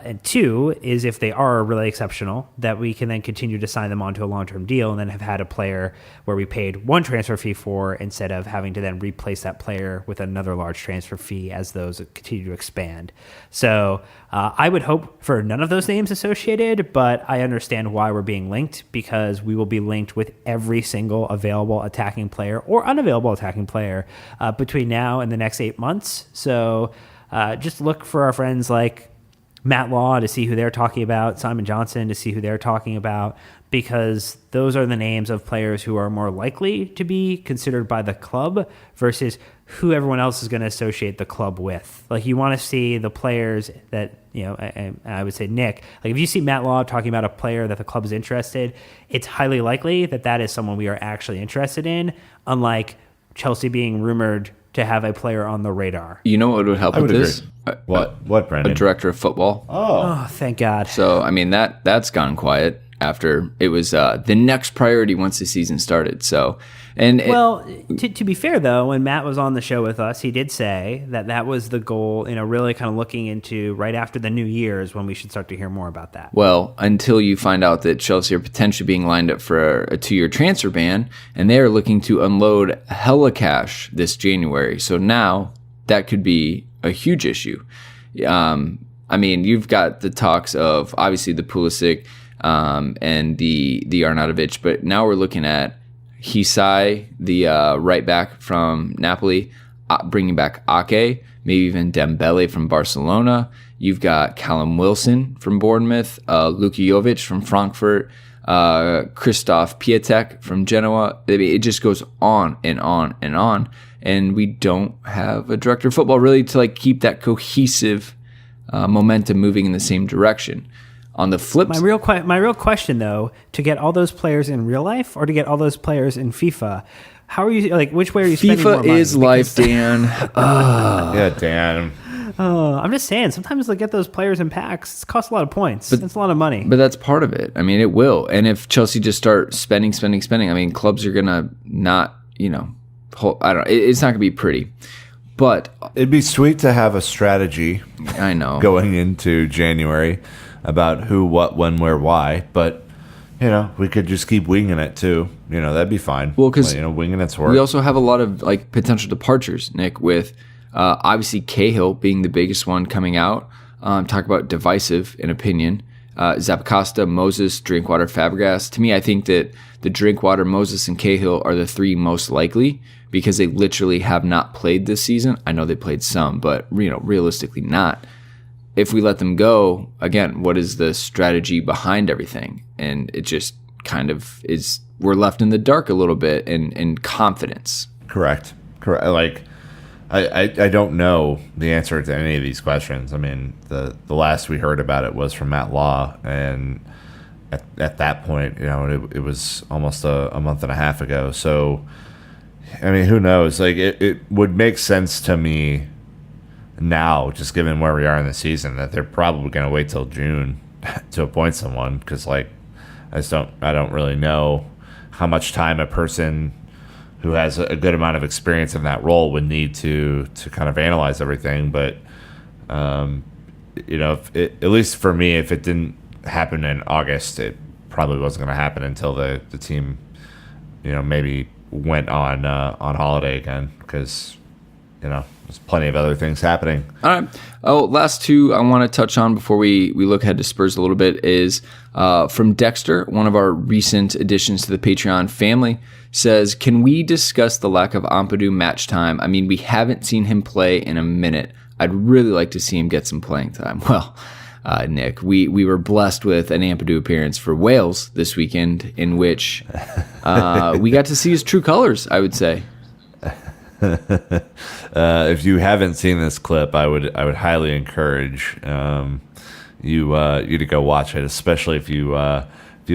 And two is if they are really exceptional, that we can then continue to sign them onto a long-term deal and then have had a player where we paid one transfer fee for, instead of having to then replace that player with another large transfer fee as those continue to expand. So I would hope for none of those names associated, but I understand why we're being linked, because we will be linked with every single available attacking player or unavailable attacking player between now and the next 8 months. So just look for our friends like Matt Law to see who they're talking about, Simon Johnson to see who they're talking about, because those are the names of players who are more likely to be considered by the club versus who everyone else is going to associate the club with. Like, you want to see the players that, I would say, Nick, like if you see Matt Law talking about a player that the club is interested, it's highly likely that that is someone we are actually interested in, unlike Chelsea being rumored to have a player on the radar. You know what would help with this? What, Brandon? A director of football. Oh, thank God. So, I mean, that's gone quiet after it was the next priority once the season started. So, to be fair, though, when Matt was on the show with us, he did say that was the goal, really kind of looking into right after the new year is when we should start to hear more about that. Well, until you find out that Chelsea are potentially being lined up for a 2-year transfer ban, and they are looking to unload hella cash this January. So now that could be a huge issue. I mean, you've got the talks of obviously the Pulisic and the Arnautovic, but now we're looking at Hisai, the right back from Napoli, bringing back Ake, maybe even Dembele from Barcelona. You've got Callum Wilson from Bournemouth, Luka Jovic from Frankfurt, Christoph Piatek from Genoa. I mean, it just goes on and on and on. And we don't have a director of football really to keep that cohesive momentum moving in the same direction. On the flip my real question, though, to get all those players in real life or to get all those players in FIFA, how are you, which way are you spending more money? FIFA is life, Dan. Yeah, Dan. I'm just saying, sometimes they get those players in packs. It costs a lot of points. It's a lot of money. But that's part of it. I mean, it will. And if Chelsea just start spending, I mean, clubs are going to not, it's not going to be pretty. But it'd be sweet to have a strategy. I know. Going into January about who, what, when, where, why. But, we could just keep winging it too. That'd be fine. Well, because, winging it's work. We also have a lot of potential departures, Nick, with obviously Cahill being the biggest one coming out. Talk about divisive in opinion. Zappacosta, Moses, Drinkwater, Fabregas. To me, I think that the Drinkwater, Moses, and Cahill are the three most likely because they literally have not played this season. I know they played some, but realistically not. If we let them go, again, what is the strategy behind everything? And it just kind of is, we're left in the dark a little bit in confidence. Correct. I don't know the answer to any of these questions. I mean, the last we heard about it was from Matt Law, and at that point, it was almost a month and a half ago. So, I mean, who knows? It would make sense to me now, just given where we are in the season, that they're probably going to wait till June to appoint someone, because I don't really know how much time a person who has a good amount of experience in that role would need to kind of analyze everything. But at least for me, if it didn't happen in August, it probably wasn't going to happen until the team maybe went on holiday again, because there's plenty of other things happening. All right. Oh, last two I want to touch on before we look ahead to Spurs a little bit is from Dexter, one of our recent additions to the Patreon family, says, can we discuss the lack of Ampadu match time? I mean, we haven't seen him play in a minute. I'd really like to see him get some playing time. Well, Nick, we were blessed with an Ampadu appearance for Wales this weekend in which we got to see his true colors, I would say. If you haven't seen this clip, I would highly encourage you to go watch it, especially if you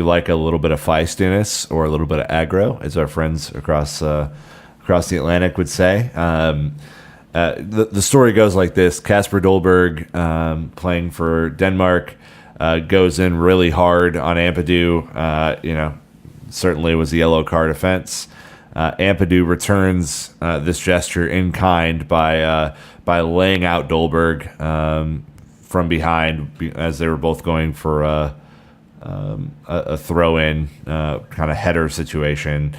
like a little bit of feistiness or a little bit of aggro, as our friends across the Atlantic would say. The story goes like this: Kasper Dolberg, playing for Denmark, goes in really hard on Ampadu. Certainly was a yellow card offense. Ampadu returns this gesture in kind by laying out Dolberg from behind as they were both going for a throw-in kind of header situation.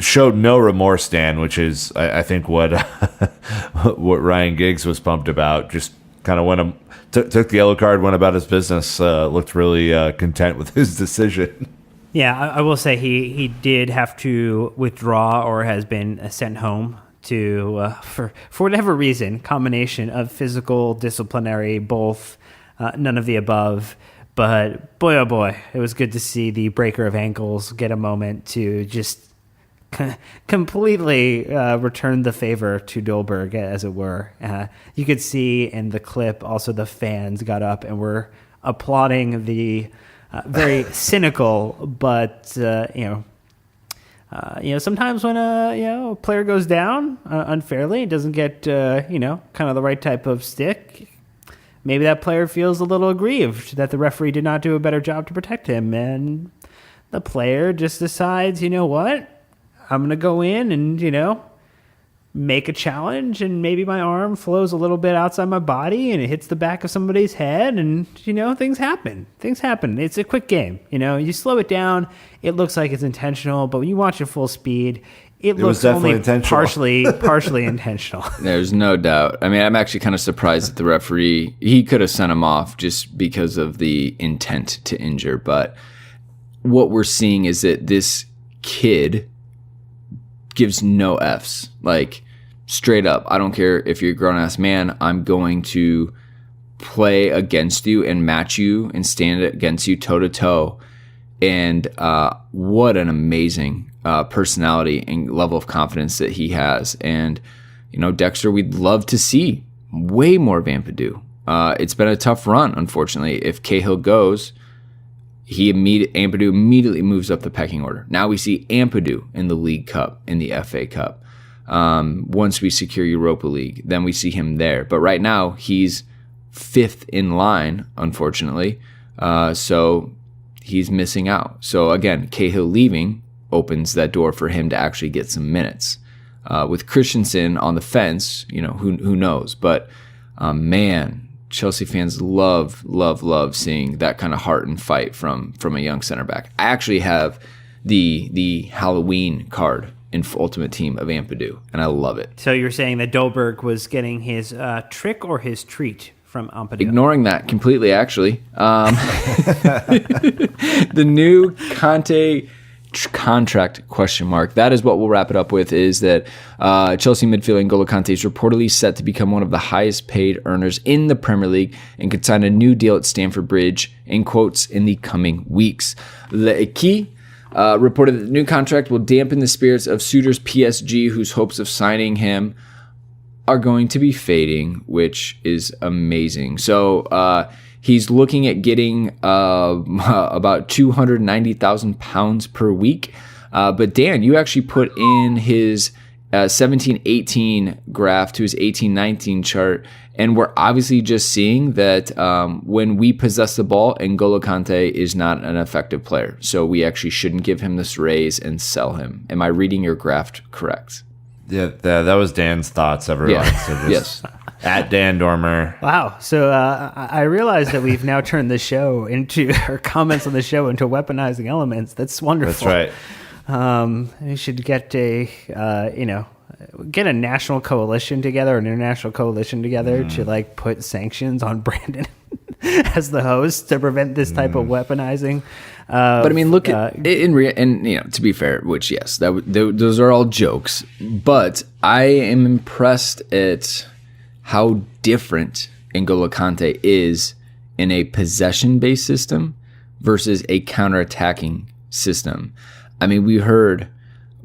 Showed no remorse, Dan, which is I think what what Ryan Giggs was pumped about. Just kind of took the yellow card, went about his business. Looked really content with his decision. Yeah, I will say he did have to withdraw or has been sent home to for whatever reason, combination of physical, disciplinary, both, none of the above. But boy, oh boy, it was good to see the breaker of ankles get a moment to just completely return the favor to Dolberg, as it were. You could see in the clip also the fans got up and were applauding the very cynical, but sometimes when a player goes down unfairly, doesn't get kind of the right type of stick, maybe that player feels a little aggrieved that the referee did not do a better job to protect him, and the player just decides, you know what, I'm gonna go in and make a challenge, and maybe my arm flows a little bit outside my body and it hits the back of somebody's head, and things happen. It's a quick game. You slow it down, it looks like it's intentional, but when you watch it full speed, it looks only partially intentional. There's no doubt. I mean, I'm actually kind of surprised that the referee, he could have sent him off just because of the intent to injure, but what we're seeing is that this kid gives no Fs. Like, straight up, I don't care if you're a grown-ass man, I'm going to play against you and match you and stand against you toe-to-toe. And what an amazing personality and level of confidence that he has. And, Dexter, we'd love to see way more of Ampadu. It's been a tough run, unfortunately. If Cahill goes, Ampadu immediately moves up the pecking order. Now we see Ampadu in the League Cup, in the FA Cup. Once we secure Europa League, then we see him there. But right now, he's 5th in line, unfortunately. So he's missing out. So again, Cahill leaving opens that door for him to actually get some minutes. With Christensen on the fence, who knows? But man, Chelsea fans love seeing that kind of heart and fight from a young center back. I actually have the Halloween card in Ultimate Team of Ampadu, and I love it. So you're saying that Dolberg was getting his trick or his treat from Ampadu? Ignoring that completely, actually. The new Conte contract ? That is what we'll wrap it up with, is that Chelsea midfielder N'Golo Kante is reportedly set to become one of the highest paid earners in the Premier League and could sign a new deal at Stamford Bridge, in quotes, in the coming weeks. L'Equipe reported that the new contract will dampen the spirits of suitors PSG, whose hopes of signing him are going to be fading, which is amazing. So he's looking at getting about £290,000 per week. But Dan, you actually put in his 17-18 graph to his 18-19 chart, and we're obviously just seeing that when we possess the ball, N'Golo Kante is not an effective player. So we actually shouldn't give him this raise and sell him. Am I reading your graph correct? Yeah, that was Dan's thoughts, everyone. Yeah. So just Yes. At Dan Dormer. Wow. So I realize that we've now turned the show into, our comments on the show into weaponizing elements. That's wonderful. That's right. We should get get a national coalition together, an international coalition together to put sanctions on Brandon as the host to prevent this type of weaponizing. But I mean, look at to be fair, which yes, those are all jokes. But I am impressed at how different N'Golo Kante is in a possession-based system versus a counter-attacking system. I mean, we heard,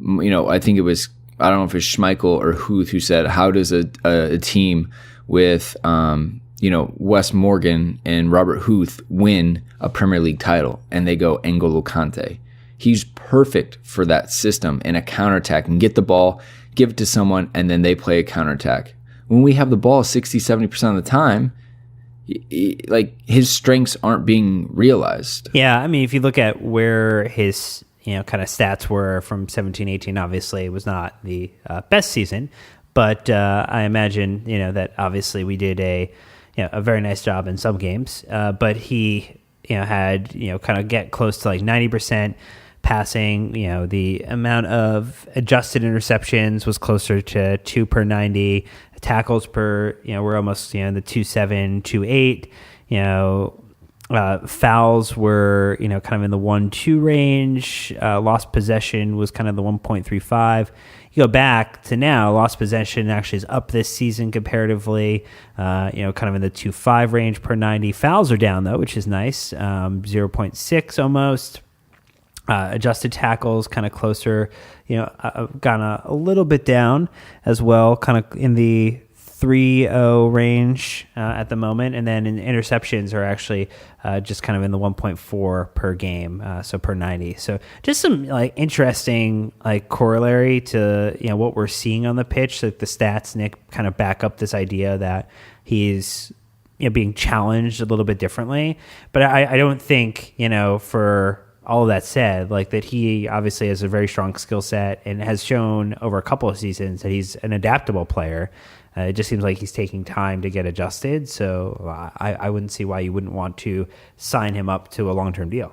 I think it was, I don't know if it's Schmeichel or Huth who said, how does a team with, Wes Morgan and Robert Huth win a Premier League title? And they go, N'Golo Kante. He's perfect for that system in a counterattack, and get the ball, give it to someone, and then they play a counterattack. When we have the ball 60, 70% of the time, his strengths aren't being realized. Yeah, I mean, if you look at where his kind of stats were from 17-18. Obviously, it was not the best season, but I imagine that obviously we did a very nice job in some games. But he had kind of get close to like 90% passing. The amount of adjusted interceptions was closer to 2 per 90. Tackles per were almost the 2.7, 2.8. Fouls were kind of in the 1-2 range. Lost possession was kind of the 1.35. You go back to now, lost possession actually is up this season comparatively. Kind of in the 2.5 range per 90. Fouls are down though, which is nice. 0.6 almost. Adjusted tackles kind of closer, gone a little bit down as well, kind of in the 3.0 range at the moment. And then in interceptions are actually just kind of in the 1.4 per game, so per 90. So just some like interesting like corollary to what we're seeing on the pitch. Like the stats, Nick, kind of back up this idea that he's being challenged a little bit differently. But I don't think for all of that said, like that he obviously has a very strong skill set and has shown over a couple of seasons that he's an adaptable player. It just seems like he's taking time to get adjusted. So I wouldn't see why you wouldn't want to sign him up to a long-term deal.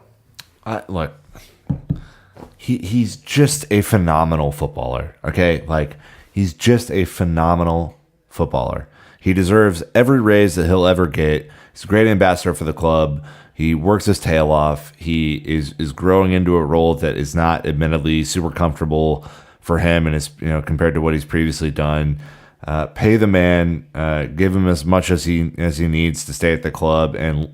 Look, he's just a phenomenal footballer. Okay, like he's just a phenomenal footballer. He deserves every raise that he'll ever get. He's a great ambassador for the club. He works his tail off. He is growing into a role that is not admittedly super comfortable for him, and is compared to what he's previously done. Pay the man, give him as much as he needs to stay at the club, and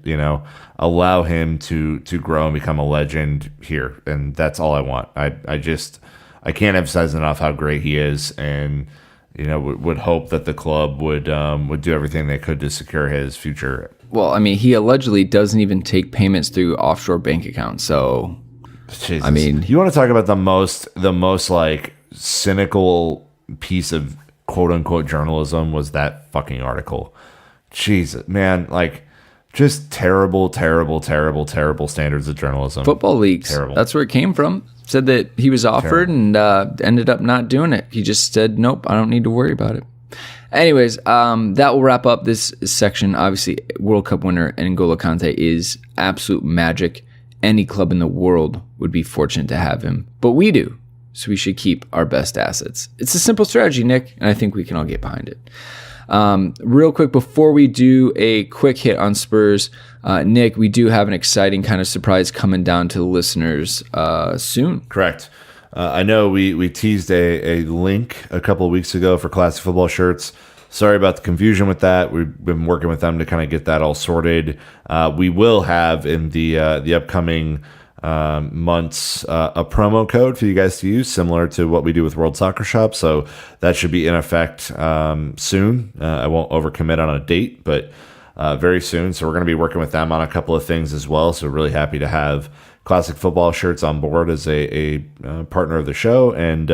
allow him to grow and become a legend here. And that's all I want. I can't emphasize enough how great he is, and would hope that the club would do everything they could to secure his future. Well, I mean, he allegedly doesn't even take payments through offshore bank accounts. So, Jesus. I mean, you want to talk about the most like cynical piece of quote unquote journalism was that fucking article. Jesus, man, like just terrible standards of journalism. Football leagues. Terrible. That's where it came from. Said that he was offered and ended up not doing it. He just said, nope, I don't need to worry about it. Anyways, that will wrap up this section. Obviously, World Cup winner N'Golo Kante is absolute magic. Any club in the world would be fortunate to have him, but we do. So we should keep our best assets. It's a simple strategy, Nick, and I think we can all get behind it. Real quick, before we do a quick hit on Spurs, Nick, we do have an exciting kind of surprise coming down to the listeners soon. Correct. I know we teased a link a couple of weeks ago for classic football shirts. Sorry about the confusion with that. We've been working with them to kind of get that all sorted. We will have in the upcoming months a promo code for you guys to use, similar to what we do with World Soccer Shop. So that should be in effect soon. I won't overcommit on a date, but very soon. So we're going to be working with them on a couple of things as well. So really happy to have Classic Football Shirts on board as a partner of the show, and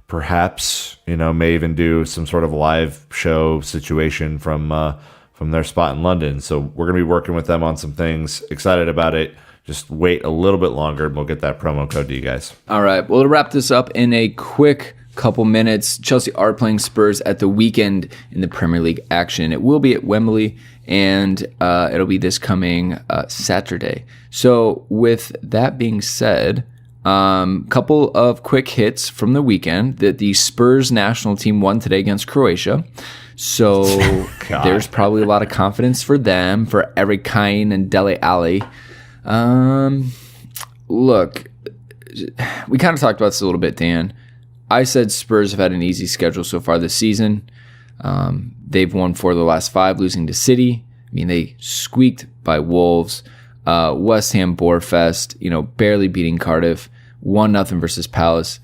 perhaps may even do some sort of live show situation from their spot in London. So we're going to be working with them on some things. Excited about it. Just wait a little bit longer and we'll get that promo code to you guys. All right. Well, to wrap this up in a quick couple minutes, Chelsea are playing Spurs at the weekend in the Premier League action. It will be at Wembley, and it'll be this coming Saturday. So with that being said, couple of quick hits from the weekend. That the Spurs national team won today against Croatia. So there's probably a lot of confidence for them, for Eric Kine and Dele Alli. Look, we kind of talked about this a little bit, Dan. I said Spurs have had an easy schedule so far this season. They've won 4 of the last 5, losing to City. I mean, they squeaked by Wolves. West Ham Borefest, barely beating Cardiff. 1-0 versus Palace.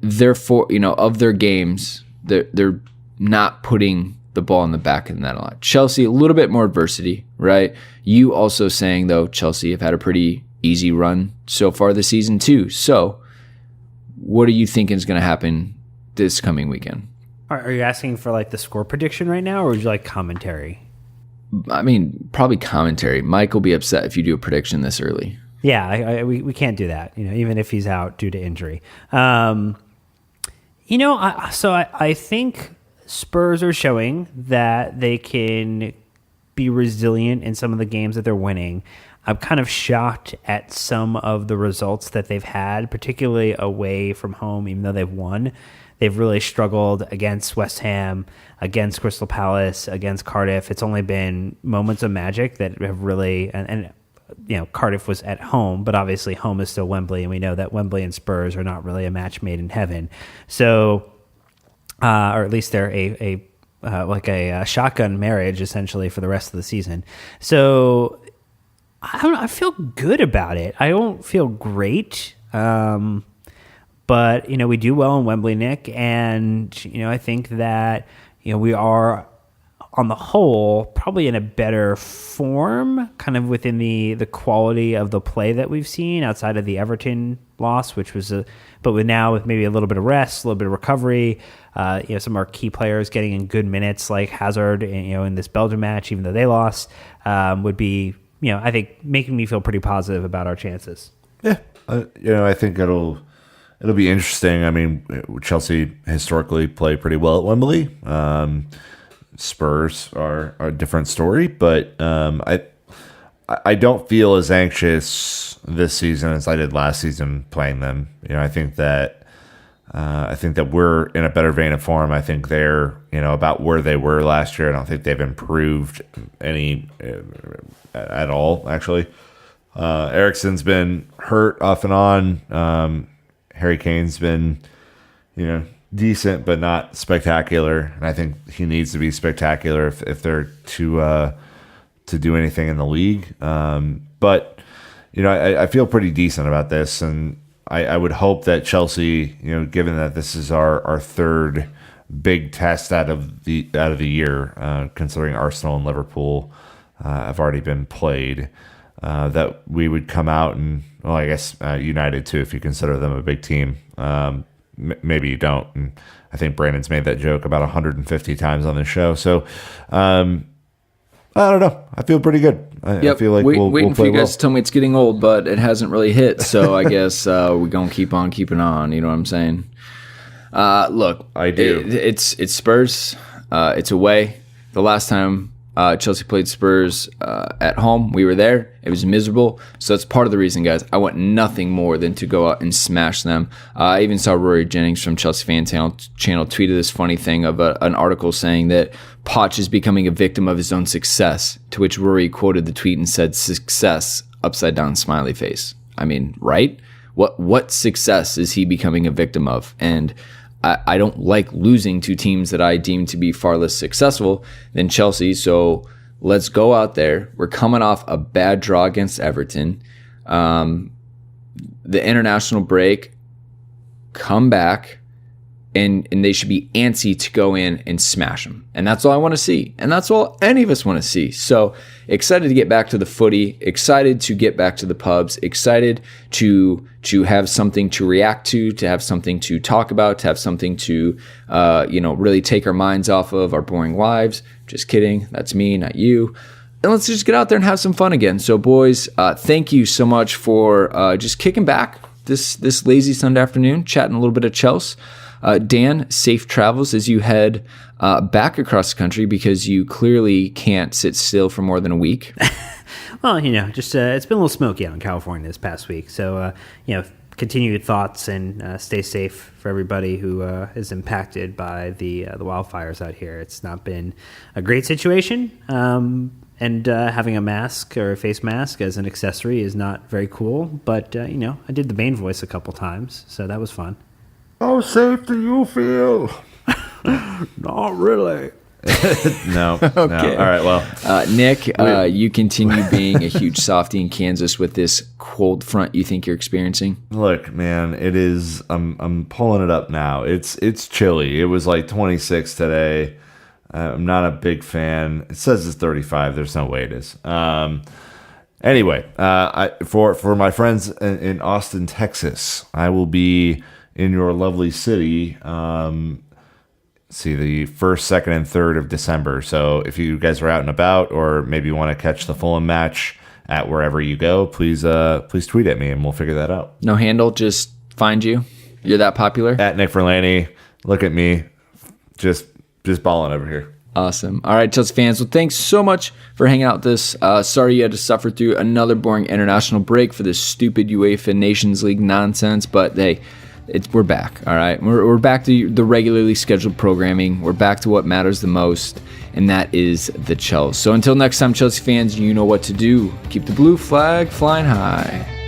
Therefore, of their games, they're not putting the ball in the back of the net a lot. Chelsea, a little bit more adversity, right? You also saying, though, Chelsea have had a pretty easy run so far this season, too. So, what are you thinking is going to happen this coming weekend? Are you asking for like the score prediction right now, or would you like commentary? I mean, probably commentary. Mike will be upset if you do a prediction this early. Yeah, we can't do that. Even if he's out due to injury. I think Spurs are showing that they can be resilient in some of the games that they're winning. I'm kind of shocked at some of the results that they've had, particularly away from home, even though they've won. They've really struggled against West Ham, against Crystal Palace, against Cardiff. It's only been moments of magic that have really, and Cardiff was at home, but obviously home is still Wembley, and we know that Wembley and Spurs are not really a match made in heaven. So, or at least they're a shotgun marriage essentially for the rest of the season. So I feel good about it. I don't feel great, but we do well in Wembley, Nick, and I think that we are on the whole probably in a better form, kind of within the quality of the play that we've seen outside of the Everton loss, which was with maybe a little bit of rest, a little bit of recovery, some of our key players getting in good minutes like Hazard, in this Belgium match, even though they lost, would be, I think making me feel pretty positive about our chances. Yeah. I think it'll be interesting. I mean, Chelsea historically play pretty well at Wembley. Spurs are a different story, but I don't feel as anxious this season as I did last season playing them. I think that we're in a better vein of form. I think they're about where they were last year. I don't think they've improved any at all. Actually, Eriksen's been hurt off and on. Harry Kane's been decent but not spectacular, and I think he needs to be spectacular if they're to do anything in the league. But I feel pretty decent about this, and I would hope that Chelsea, given that this is our third big test out of the year, considering Arsenal and Liverpool have already been played, that we would come out and, well, I guess United too, if you consider them a big team. Maybe you don't. And I think Brandon's made that joke about 150 times on the show. So I don't know. I feel pretty good. I feel like we'll waiting play for you guys well. to tell me it's getting old, but it hasn't really hit. So I guess we're gonna keep on keeping on. You know what I'm saying? Look, I do. It's Spurs. It's away. The last time Chelsea played Spurs at home, we were there. It was miserable. So that's part of the reason, guys. I want nothing more than to go out and smash them. I even saw Rory Jennings from Chelsea Fan channel tweeted this funny thing of an article saying that Poch is becoming a victim of his own success, to which Rory quoted the tweet and said, "Success, upside down smiley face." I mean, right? What success is he becoming a victim of? And I don't like losing to teams that I deem to be far less successful than Chelsea. So let's go out there. We're coming off a bad draw against Everton. The international break, come back, and they should be antsy to go in and smash them. And that's all I want to see. And that's all any of us want to see. So excited to get back to the footy, excited to get back to the pubs, excited to have something to react to have something to talk about, to have something to, really take our minds off of our boring lives. Just kidding. That's me, not you. And let's just get out there and have some fun again. So boys, thank you so much for just kicking back this lazy Sunday afternoon, chatting a little bit of Chelsea. Dan, safe travels as you head back across the country, because you clearly can't sit still for more than a week. Well, just it's been a little smoky out in California this past week. So, continued thoughts and stay safe for everybody who is impacted by the wildfires out here. It's not been a great situation. And having a mask or a face mask as an accessory is not very cool. But, I did the Bane voice a couple times, so that was fun. How safe do you feel? Not really. No. Okay. No. All right. Well, Nick, you continue being a huge softie in Kansas with this cold front you think you're experiencing. look, man, it is. I'm pulling it up now. It's chilly. It was like 26 today. I'm not a big fan. It says it's 35. There's no way it is. Anyway, for my friends in Austin, Texas, I will be in your lovely city. See, the 1st, 2nd, and 3rd of December. So if you guys are out and about, or maybe want to catch the Fulham match at wherever you go, please tweet at me and we'll figure that out. No handle, just find you. You're that popular? At Nick Verlani, look at me, just balling over here. Awesome. All right, Chelsea fans. Well, thanks so much for hanging out with this. Sorry you had to suffer through another boring international break for this stupid UEFA Nations League nonsense, but hey, we're back. All right, we're back to the regularly scheduled programming. We're back to what matters the most, and that is the Chelsea. So until next time, Chelsea fans, you know what to do. Keep the blue flag flying high.